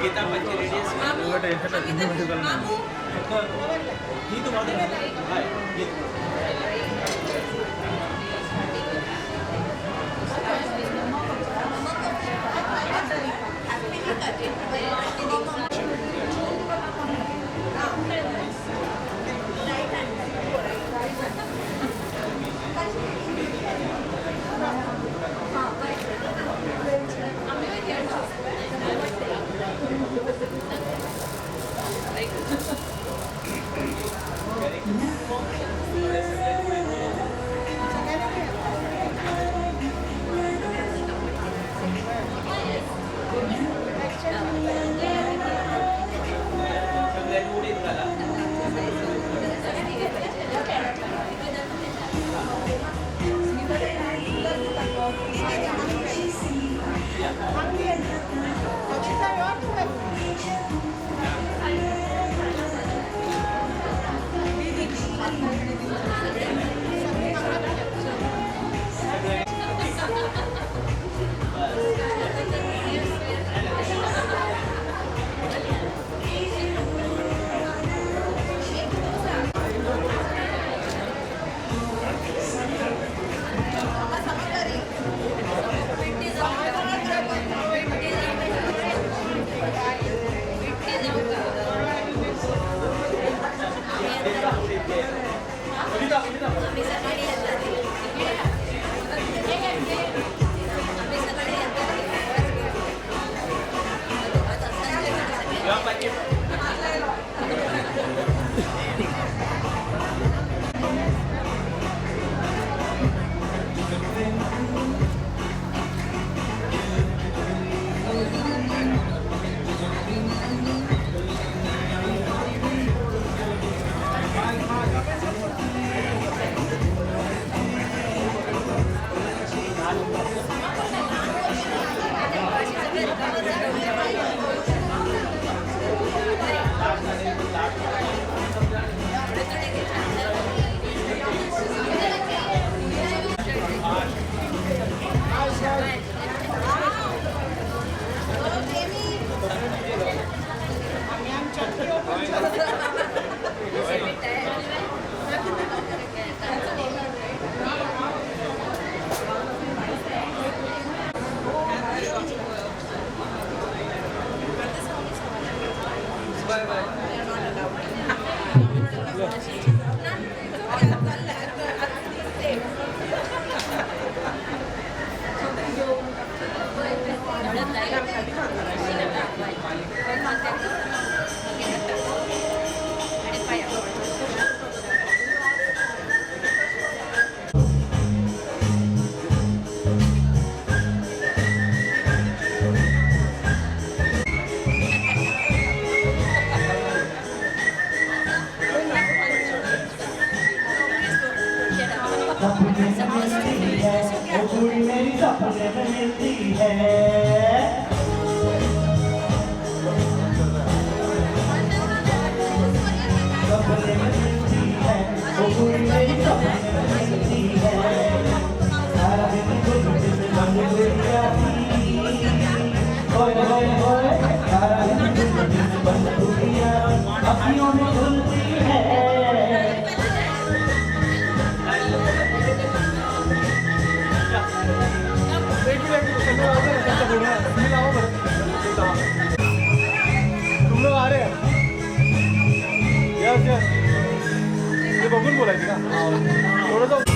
गीता पंची रेडियस ही तो सपने में मिलती है वो पूरी मेरी सपने में मिलती है सपने में मिलती है वो पूरी मेरी सपने में मिलती है सारा दिन गुल से बंद गुड़िया ओए ओए ओए सारा दिन गुल से बंद गुड़िया अखियों में धुलती है तुम लोग आ रहे हैं यस यस ये बबून बोलायची का थोडंसं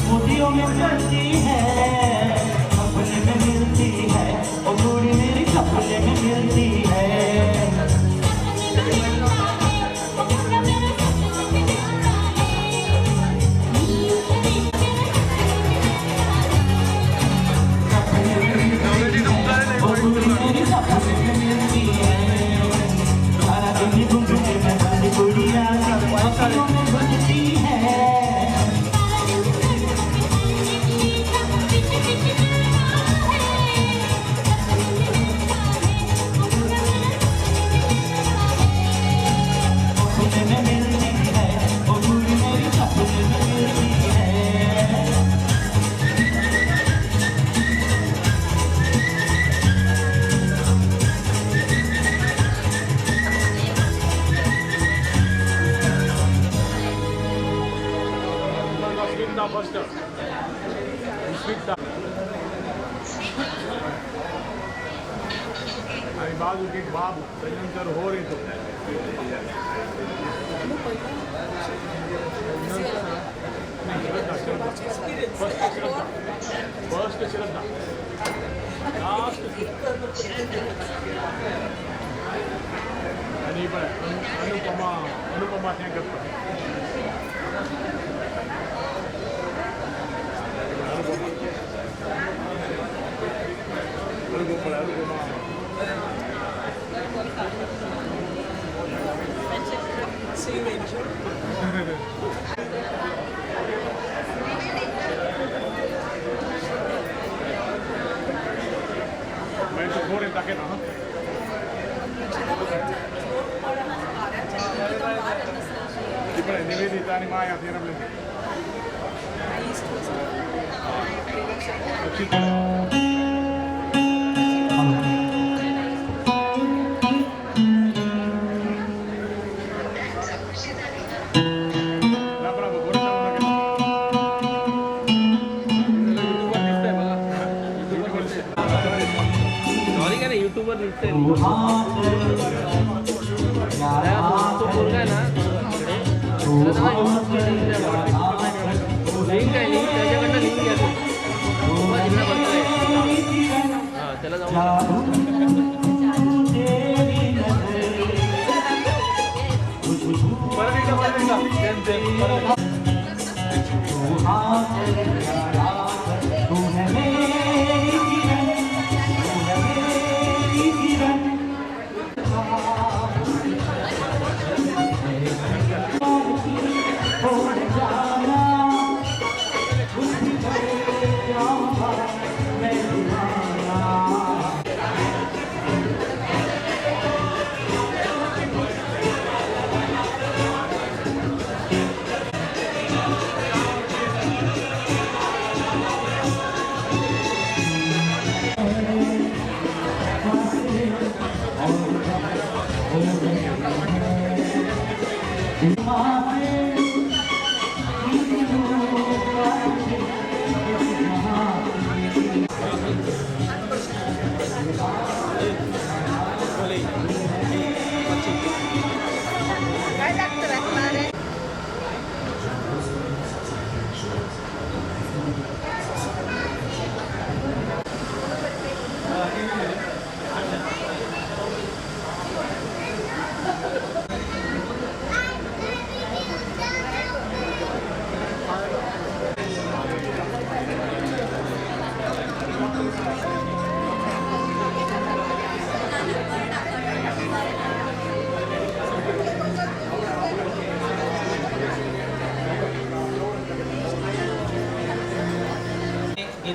मोतियों में मिलती है सपने में मिलती है वो पूरी मेरी सपने में मिलती है वो पूरी मेरी सपने में मिलती है सारा दिन घूमते मैं बंदी गुड़िया अखियों में घुलती है आणि बाजूची बाब त्याच्यानंतर होर येतो फर्स्ट श्रद्धा लास्ट आणि पण अनुपमा त्या करतात मैं तो थोड़े तक ना इपणे निवेदिता आणि माया फिरवले यूट्यूबर दिसतंय तो पोरगा आहे ना लिंक आहे लिंक त्याच्याकडनं लिंक घ्या हां त्याला जाऊन तू है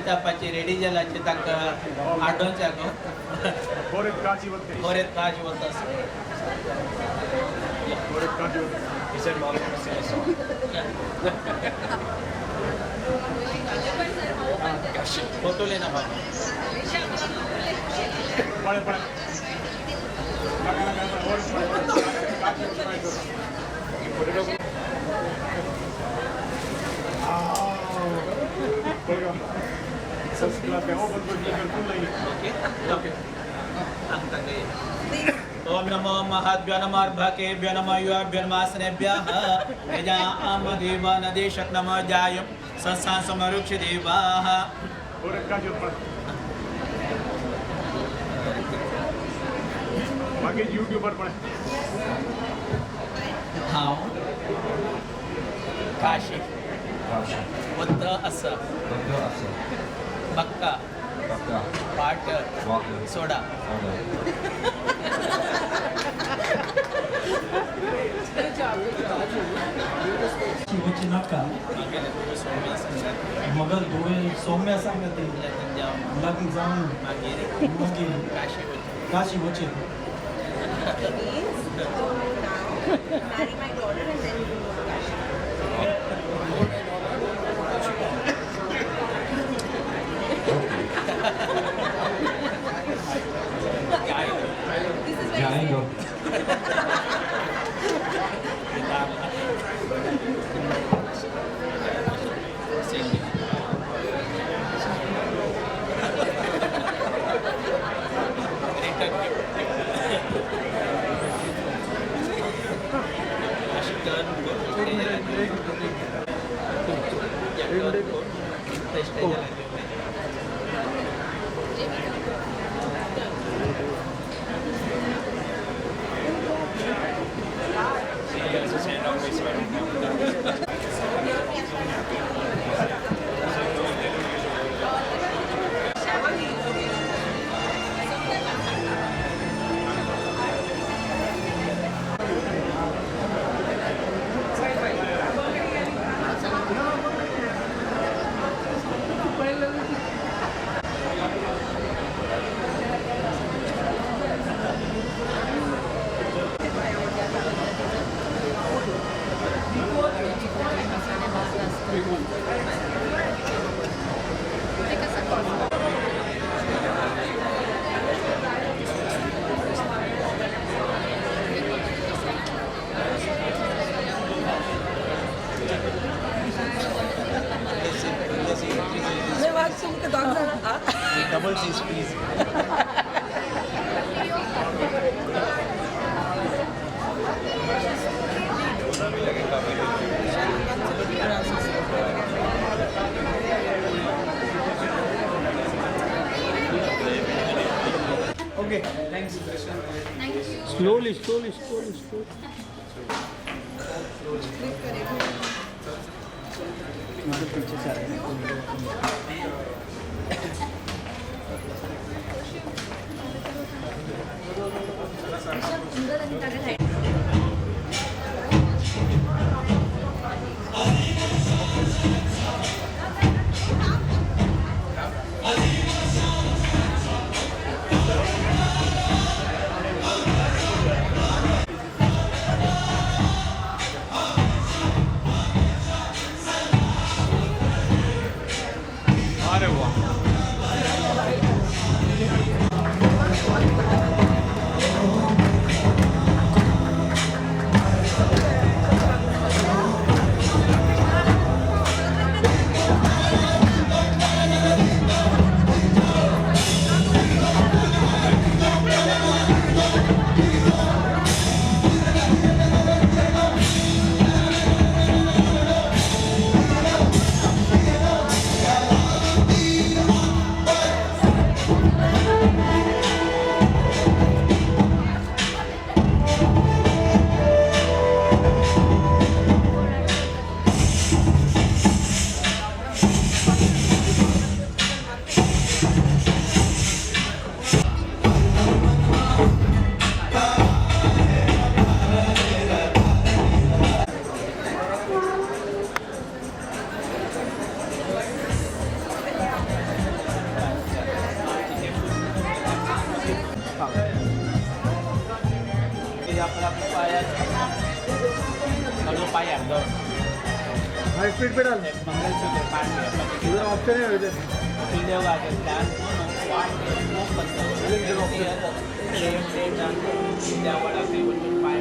तपाची रेडी जालाची ताका आडोंच्याको Corect kachi bolte. होरेत काज वतास Correct kachi bolte. He said mom never seen a song. Photo लेना बाबा Pare pare. Laka laka और kachi try करो. Potato. Kolega. First class का ओपन कर बिल्कुल नहीं. ओके ओके अंक गए ओम नमो महाभ्यो नमः अर्भकेभ्यो नमः युवाभ्यो नमः आसनेभ्यः यजामदेव नदेशक नमः जायं संस्थान समरुक्ष देवाः Correct kachi bolte. बाकी यूट्यूबर पड़े. हांव काशी वत असं बक्का वाटर सोडा शिवची नाटका मगर दोळे सौम्य सांगते लग्न जाऊन मग Kashi वचे marry my daughter and then go to Kashi. This is very जाएंगे He has his hand on me, so I don't know. Double cheese please okay thanks Slowly, slowly, slowly, slowly. अरे वाह. पाया दो हाई स्पीड पे डाल मंगलसूत्र पान में इधर option है इधर देव आगे ध्यान वाट वो बंदा सेम सेम जान त्या वाला पे वो पाय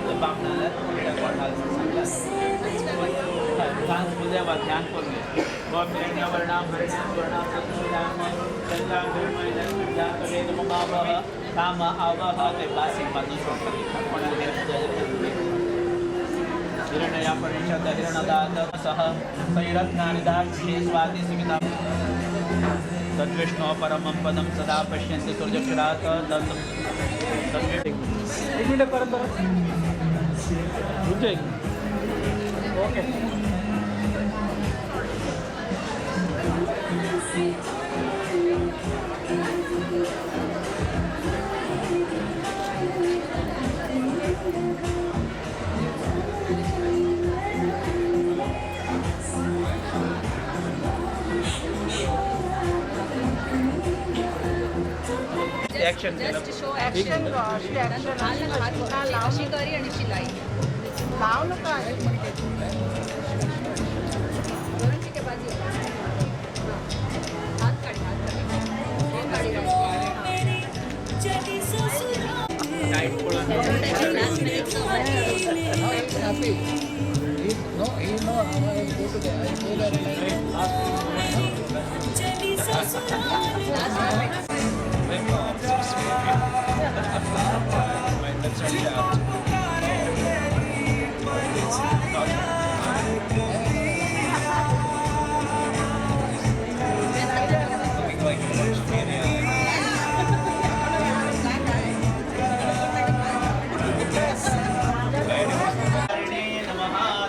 तो बापनाला त्या कोणाला सांगला सांग बुझे वा ध्यान करून वो मिरण्या वर्णाम वर्णाम सत्सुदाम चंद्रा गुरुमय जा करे नमः काम आवह ते बासी मधु कोणाला हिरण्या परिषद हिरणदात सह सैरत्नानिदाक्षे स्वाति सिमिता तद्विष्णु परमं पदं सदा पश्यन्ति सूर्यक्षरात् तत् एक मिनट परत रुक जाएगी ओके ॲक्शन केलं जस्ट शो ऍक्शन अशी करी आणि शिलाई लाव नका दोन ठीक आहे बाजू हात काढ टाईट पळून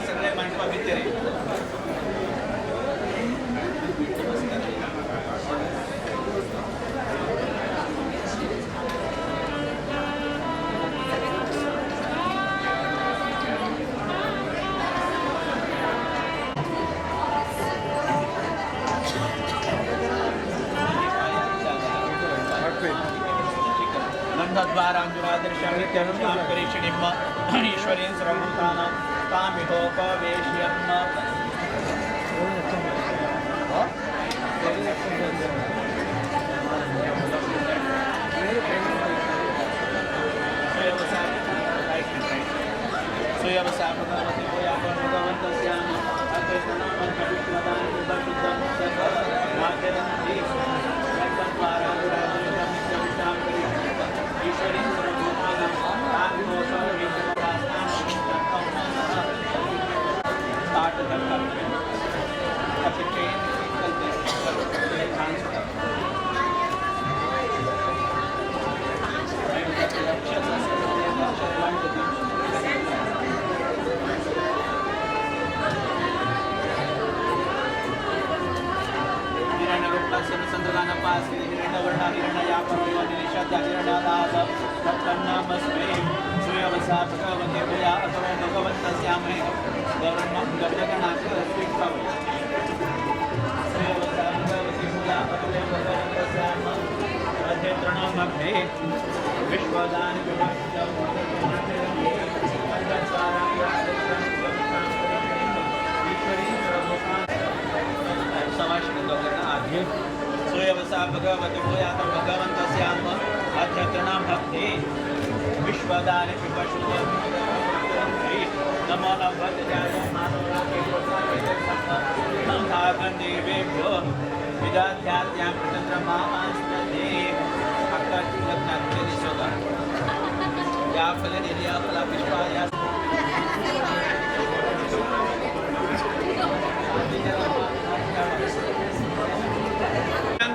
सगळे मंडपा भितर गन्धद्वाराञ्जुरादर्शामि त्यां परीक्षणीम् ईश्वरीं सर्वभूतानां तामिहोपवेश्यम् सुयवसा भगवती भगवन्तस्याम ईश्वरीं सर्वभूतानां सुयवसा भगवती भूया अथवा भगवन्तस्यामहे गौरवं गजगणास्य सुयवसा भगवती भूया अथवा भगवन्तस्याम अध्यत्रणमग्ने विश्वदान सूर्यवसा भगवती भूया भगवन्तस्याम अध्यत्रणमग्ने विश्वदान नमो नमो विदाध्यात्यां चंद्रमा आस्ते या फलनिर्या फला पुष्पाया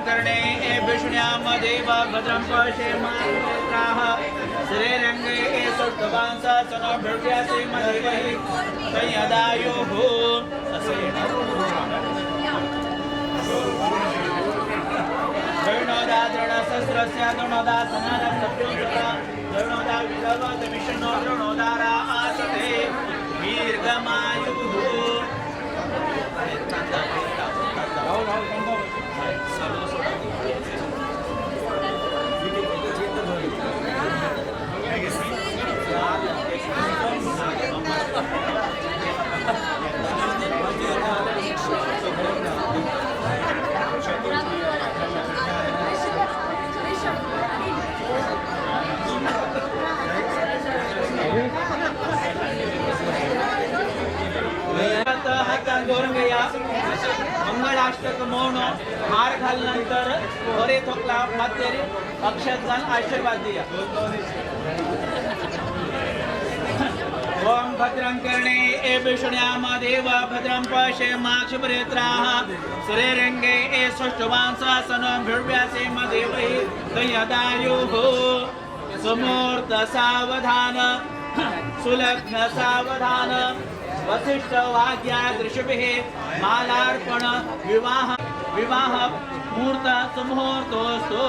करणे विष्ण्याम देव भद्रं पश्येमात्राः श्रीरङ्गे सुष्ठुवांसा सनोभृत्यासि मधुवहि संयदायुः द्रविणोदा दृढशस्त्रस्य द्रोणोदा समानं सप्योजता द्रविणोदा विलवत विष्णो द्रोणोदारा आसते दीर्घमायुः अष्टक मोनो हार घालल्यानंतर बरे थोकला मातेरी अक्षत घाल आशीर्वाद दिया ओम भद्रं कर्णे ए विष्णुयाम देव भद्रं पश्येमाक्षिप्रेत्राः सुरेरंगे ए सुष्ठुवांसासनं भिर्व्यासे मदेवहि दयदायुः सुमूर्त सावधान सुलग्न सावधान वसिष्ठ वाग्या दृशभिः मालार्पण विवाह विवाह मुहूर्त सुमुहूर्तोस्तु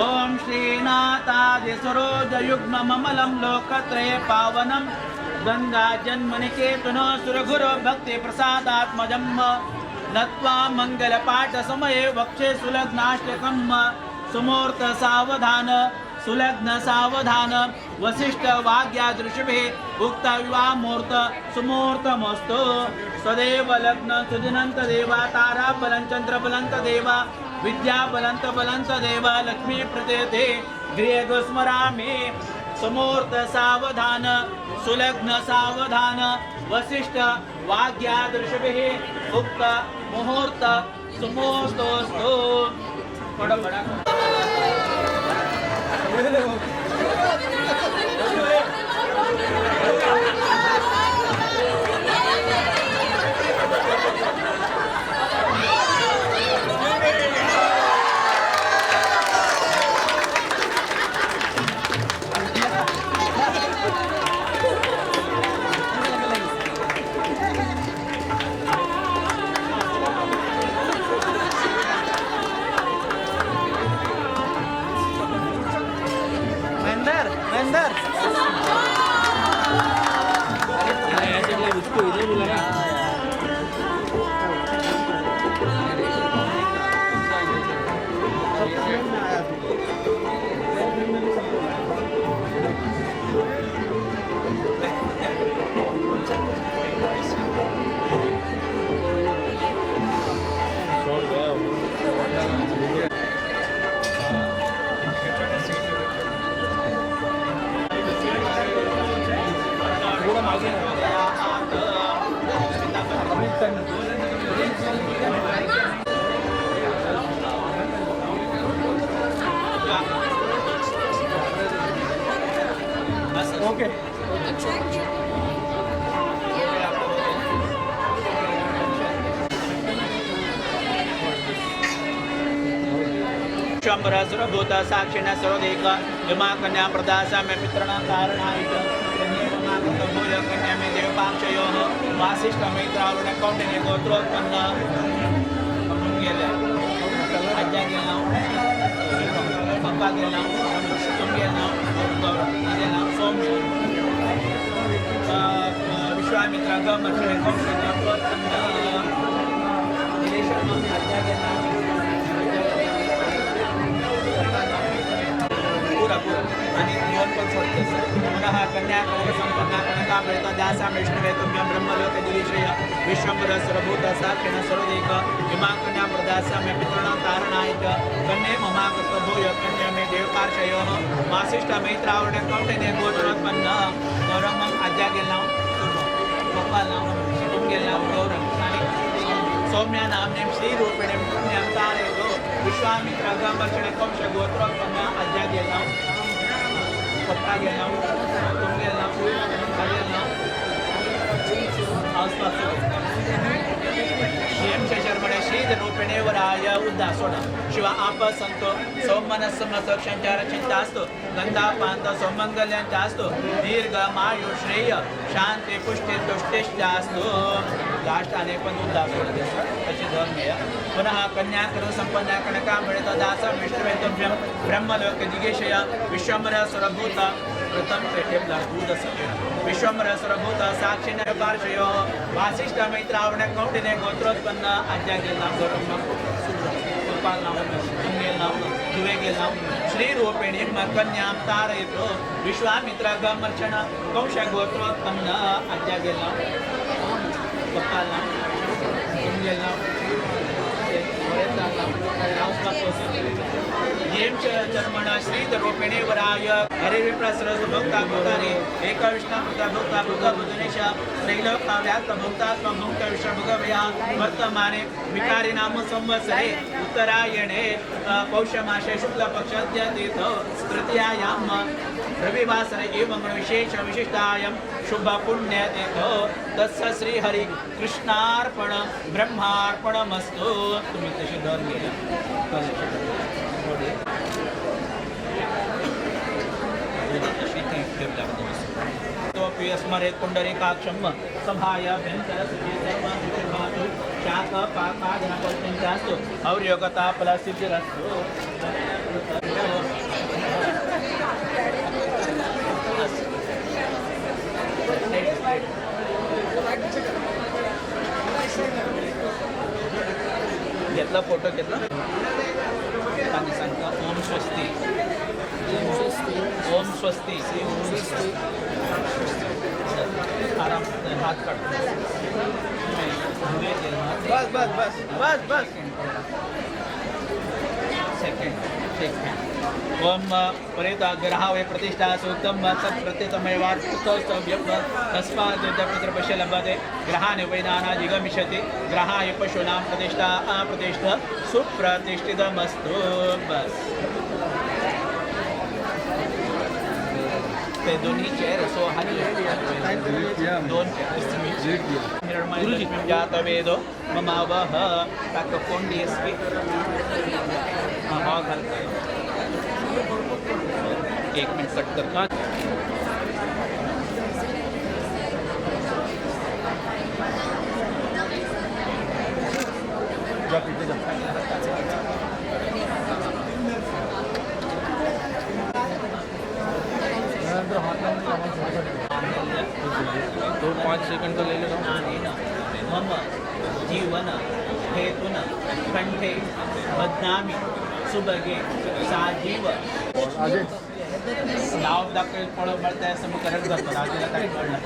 ओम श्रीनाथादिसरोजयुग्ममलं लोकत्रये पावनं गंगा जन्मनिकेतन सुरगुरो भक्ति प्रसादात्मजं नत्वा मंगलपाठ समये वक्षे सुलग्नाष्टकं सुमूर्त सावधान सुलग्न सावधान वसिष्ठ वाग्या दृशभिः उक्त विवाह मुहूर्त सुमुहूर्तमस्तु सदैव लग्न सुदिनंत देवा तारा बलंचंद्र बलंत देवा विद्या बलंत बलंत देवा लक्ष्मी प्रदेते गृह स्मरामि समूर्त सावधान सुलग्न सावधान वसिष्ठ वाग्या दृशभिः उक्त मुहूर्त सुमुहूर्तोस्तु बड़ा बड़ा इसको इधर बुलाया ओके शंभर सुरभूत साक्षिण सर्वदेक विमा कन्या प्रदासा मे मित्रणा कारणाय भूय कन्या मे देवपाक्षयोः वासिष्ठ मैत्रावण कौंडिन्य गोत्रोत्पन्न गेले आज्ञा गेला पप्पा गेला तुम गेला गेला सौम्य विश्वामित्र गमर्षण कौंडिन्य गोत्रोत्पन्न दिलेश्वर आज्ञा गेला पूरा आणि जीवन पण सोडते पुनः कन्या संपन्ना कनका मिळता दासा विष्णवे तुभ्यं ब्रह्मलोक दिलीश्रय विश्वंभर सर्वभूत साक्षिण सर्वदेक विमा कन्या प्रदासा मे पितॄणां कारणाय च कन्ये ममाकृत भूय कन्या मे देवपार्षयोः वासिष्ठ मैत्रावण कौंडिन्य गोत्रोत्पन्न गौरवं आज्ञा गेला पप्पाला तुम गेला गौरव आणि सौम्या नामने श्री रूपिणे पुण्यं तारयतो विश्वामित्र गमर्षण कौश गोत्रोत्पन्न आज्ञा गेला पप्पा गेला तुम गेला गेला आसपास शर्मणे शीत रूपिणे वराय उद्दासोण शिवा आप संतो सौमनस्स संचार चिंतास्तु गंधापांत सौमंगल्यांचास्तु दीर्घमायु श्रेय शांती पुष्टी तुष्टिश्चास्तु लास्टाने पण उद्दासोण तशी धर्मीय पुनः कन्याकर संपन्ना कनका मिळत दास विष्णुवेतुभ्यं ब्रह्मलोक जिगेशय विश्वंभर सुरभूत प्रथम पेठेला दूध विश्वंभर सुरभूत साक्षिण पार्श्वयो वासिष्ठ मैत्रावण कौंडिन्य गोत्रोत्पन्न आज्ञा गेला गौरव गोपाल नाम तुंगे नाम दुवे गेला श्री रूपिणी कन्यां तारयतो विश्वामित्र गमर्षण कौश गोत्रोत्पन्न आज्ञा गेला गोपाल नाम तुंगे नाम चर्मण श्रीधरूपिणे वराय हरे विप्रसरस भक्ता भूतानि एक विष्णु भक्ता भूता भूतनेश त्रैलोक व्याप्त भक्तात्म भक्त विष्णु भगवया वर्तमाने विकारी नाम संवत्सरे उत्तरायणे पौषमासे शुक्ल पक्षस्य तीर्थ तृतीयायां रविवासरे एवं विशेष विशिष्टायां शुभ पुण्य तीर्थ तस्य श्री हरि कृष्णार्पण ब्रह्मार्पणमस्तु. तुम्ही तशी दर गेला तोपि स्मरेत् पुण्डरीकाक्षं सभायाभ्यन्तरसुखी सर्वं शाकपाकाधनकल्पिञ्चास्तु और्योगता फलसिद्धिरस्तु. घेतला फोटो घेतला आणि सांगता ओम स्वस्ती ओम स्वस्ती आराम हात काढ बस बस बस बस बस सेकंड ओम परेता ग्रहावे प्रतिष्ठा सूक्तम तत्प्रत्यतमेवास्तव्यम तस्मात् पितृपश्य लभते ग्रहाने वैनाना जिगमिष्यति ग्रहाय पशूनां प्रतिष्ठा अप्रतिष्ठा सुप्रतिष्ठितमस्तु. बस ते दोन्ही चेअर असो दोन निर्मळ जात वेदो ममावह ताक कोंडी असते हा घालतो. एक मिनिट कट करता. तो 5 सेकंड का ले लेना. मम जीवन हेतुन कंठे बदनामी सुबगे साजीव नाव दाखल फळं मिळत आहे समुखरट जातो राजाला काय कळणार.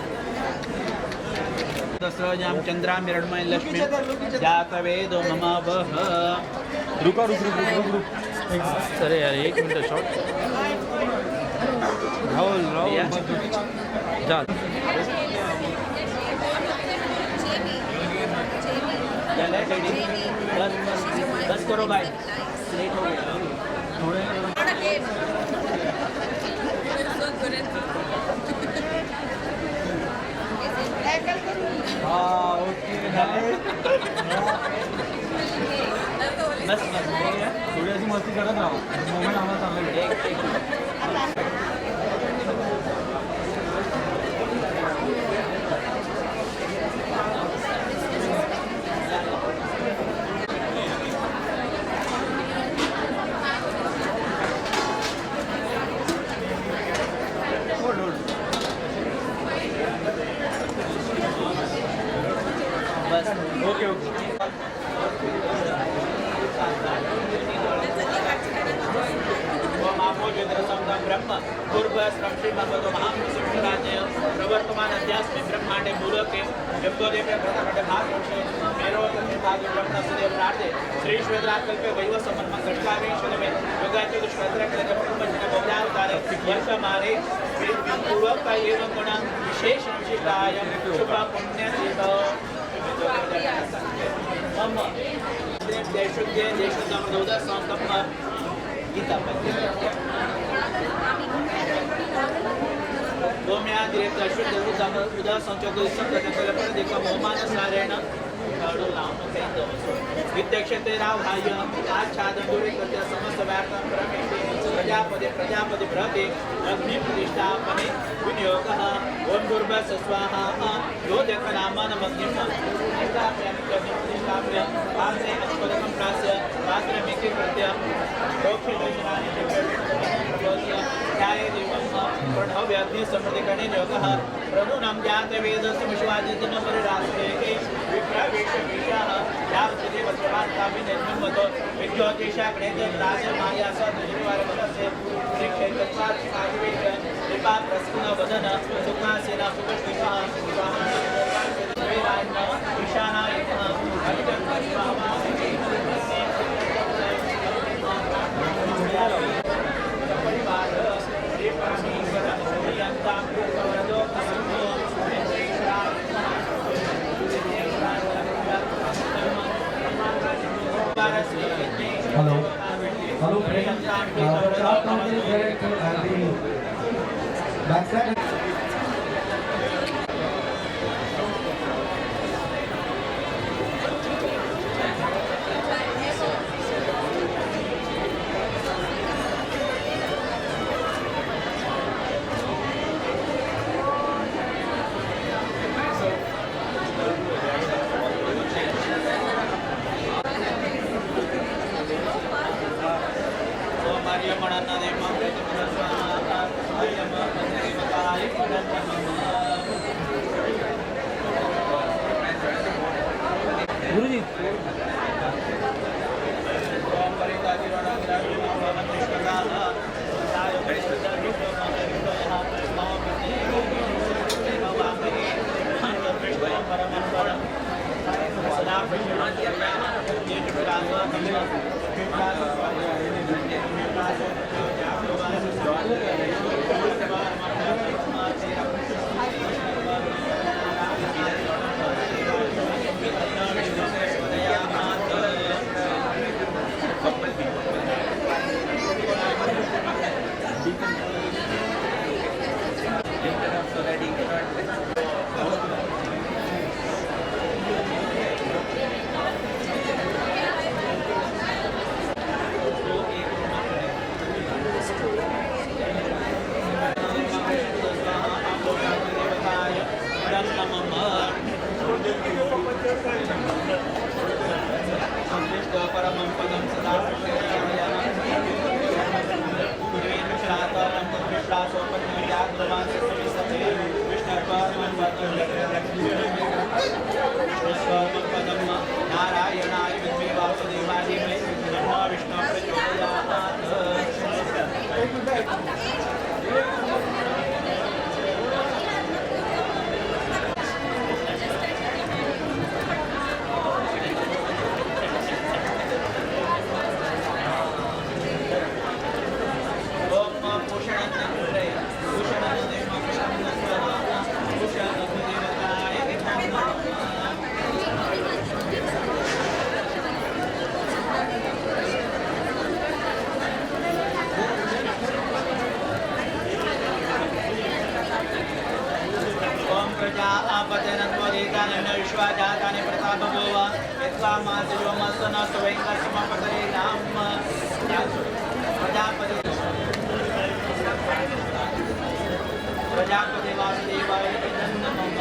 दसरजाम चंद्राम हिरणमय लक्ष्मी जात वेदो ममावह. रुका रुक अरे यार 1 मिनिट शॉट राहुल जा. बस करो भाई लेट हो गया थोड़े. बस थोडी मस्ती करत राहा मोमेंट आम्हाला चांगलं. बस ओके ओके. ब्रह्म पूर्व श्री भगवतो महापुरुषराजे प्रवर्तमान अध्यात्म ब्रह्मांडे मूलके जगदोदे प्रथमटे भाग मेरो भाग ब्रह्म सुदेव प्रार्थे श्री श्वेतराकल्पे वैव समर्म कटकावे शलमे योगाचे दुष्कर्तक ब्रह्मजन बहुधावतार वर्ष मारे पूर्वक एवं गुण विशेष विशिष्टाय शुभ पुण्य मम देशुद्य देशुद्ध संकल्प गीता गोम्या दिरेक्ट शुद्ध उदा संचोक संकल्प देखा मोहमान सारेण विद्यक्षते राव्हाय आच्छादन कृत्य समस्त व्याप्तं प्रजापति बृहते अग्निप्रतिष्ठापने विनियोगः ओम दुर्भस स्वाहा योजकनामनमग्निं प्रतिष्ठाप्य पात्रे अस्पदकं प्रास्य पात्रमेके कृत्य ध्याये देवं प्रणव्य अग्निसमृद्धिकणे योगः प्रणुनं ज्ञाते वेदस्य विश्वादितं परिरास्ते विप्रवेशविषयः यावदेव सर्वान्ताभिनिर्मतो विद्योतिषाग्नेते राजमाया सदृशवारवदस्य श्रीक्षेत्रस्वादिवेश कृपा प्रस्कुलवदन सुखासेना सुखश्रीः ईशानायः परिवार Hello. Hello, friends. Prashad Kamal is there at the backside. गुरुजी नारायणाय विद्मे वासुदेवाय धीमहि तन्नो विष्णुः विश्वाजातानि प्रतापभोव यत्वा मासयोमस्तनस्तवैकस्मपतये नाम प्रजापति वासुदेवाय नमः।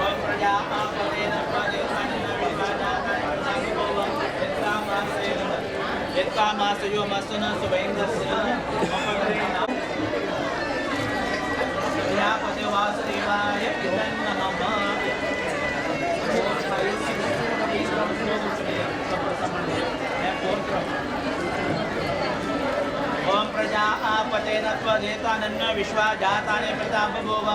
ओम प्रजापते नमः। यत्कामासयो मस्तनस्तु वैंगस्य प्रजापति वासुदेवाय नमः। ओम प्रजापते नत्वदेतानन्न विश्वाजातानि प्रतापभोव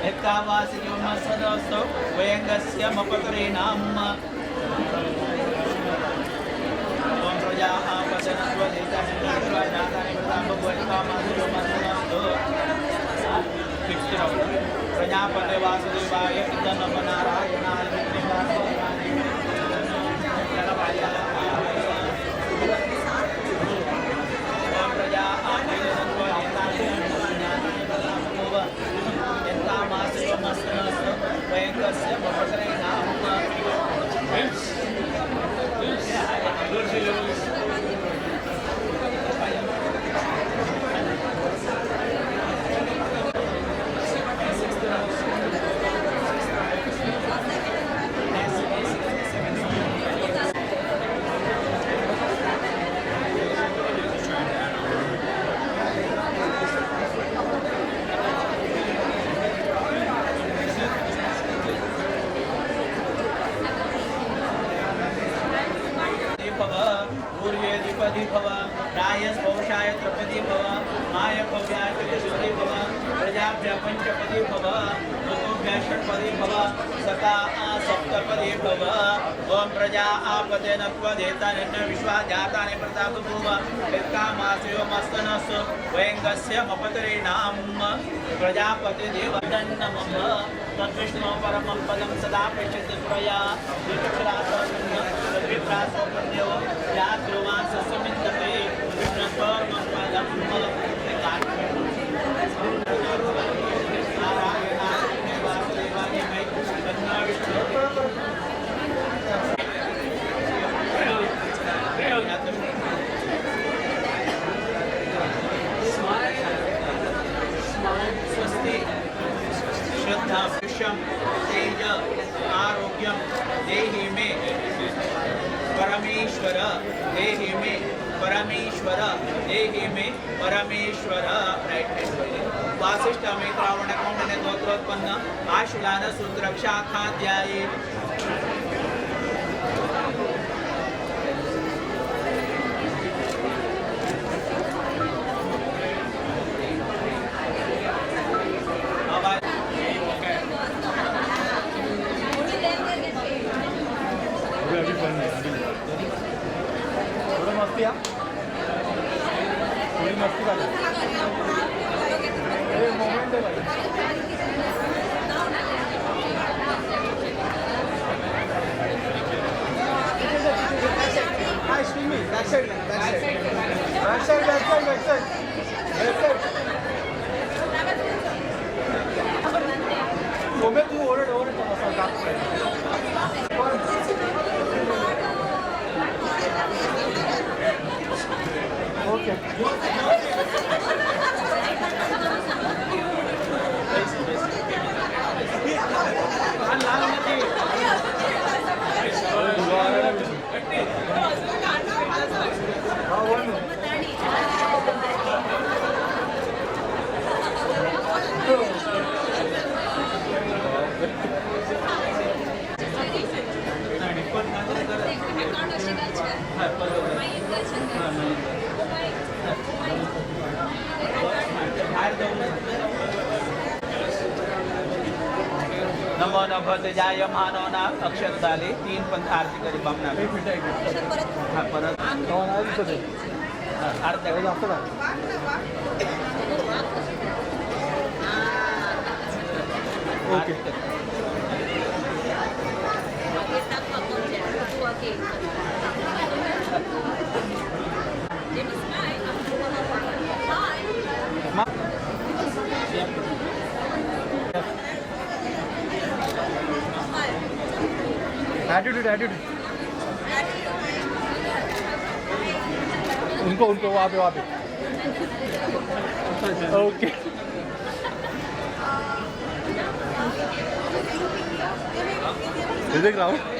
यत्कामासयो मस्तनस्तु वैंगस्य मपतरे नाम प्रजापते वासुदेवाय नमः। नारायणाय ऊर्जेधिपति भव रायस्पौषाय त्रिपति भव माय भव्याय चतुष्पदी भव प्रजाभ्य पंचपदी भव ऋतुभ्य अभ्य षट्पदी भव सका सप्तपदी भव ओम प्रजा आपते नत्वदेतानिन्न विश्वा जातानि प्रतापभूव यत्कामासयो मस्तनस्सु वयङ्गस्य मपतरीणां प्रजापति देवदन् नमः तद्विष्णु परमं पदं सदा पश्यति सुरया विप्रासोपन्यो यात्रुवासस्मिन्दते विष्णुस्वरमं पदं स्वस्ति श्रद्धा पुष्यम तेज आरोग्यम देहि मे परमेश्वर देहि मे परमेश्वर देहि मे परमेश्वर वासिष्ठ में श्रावण कौंडन्य गोत्रोत्पन्न आशुलान सूत्र शाखाध्यायी अभी बन है अभी थोड़ा मस्ती आ थोड़ी मस्ती का मोमेंट है भाई तू ओरड ओके नमो नभत जायमानो ना अक्षर झाले 3 पंथ आरती करी बामना हा परत अर्ध्या जास्त का ओके एटीट्यूड उनको वहाँ पे ओके देख रहा हूँ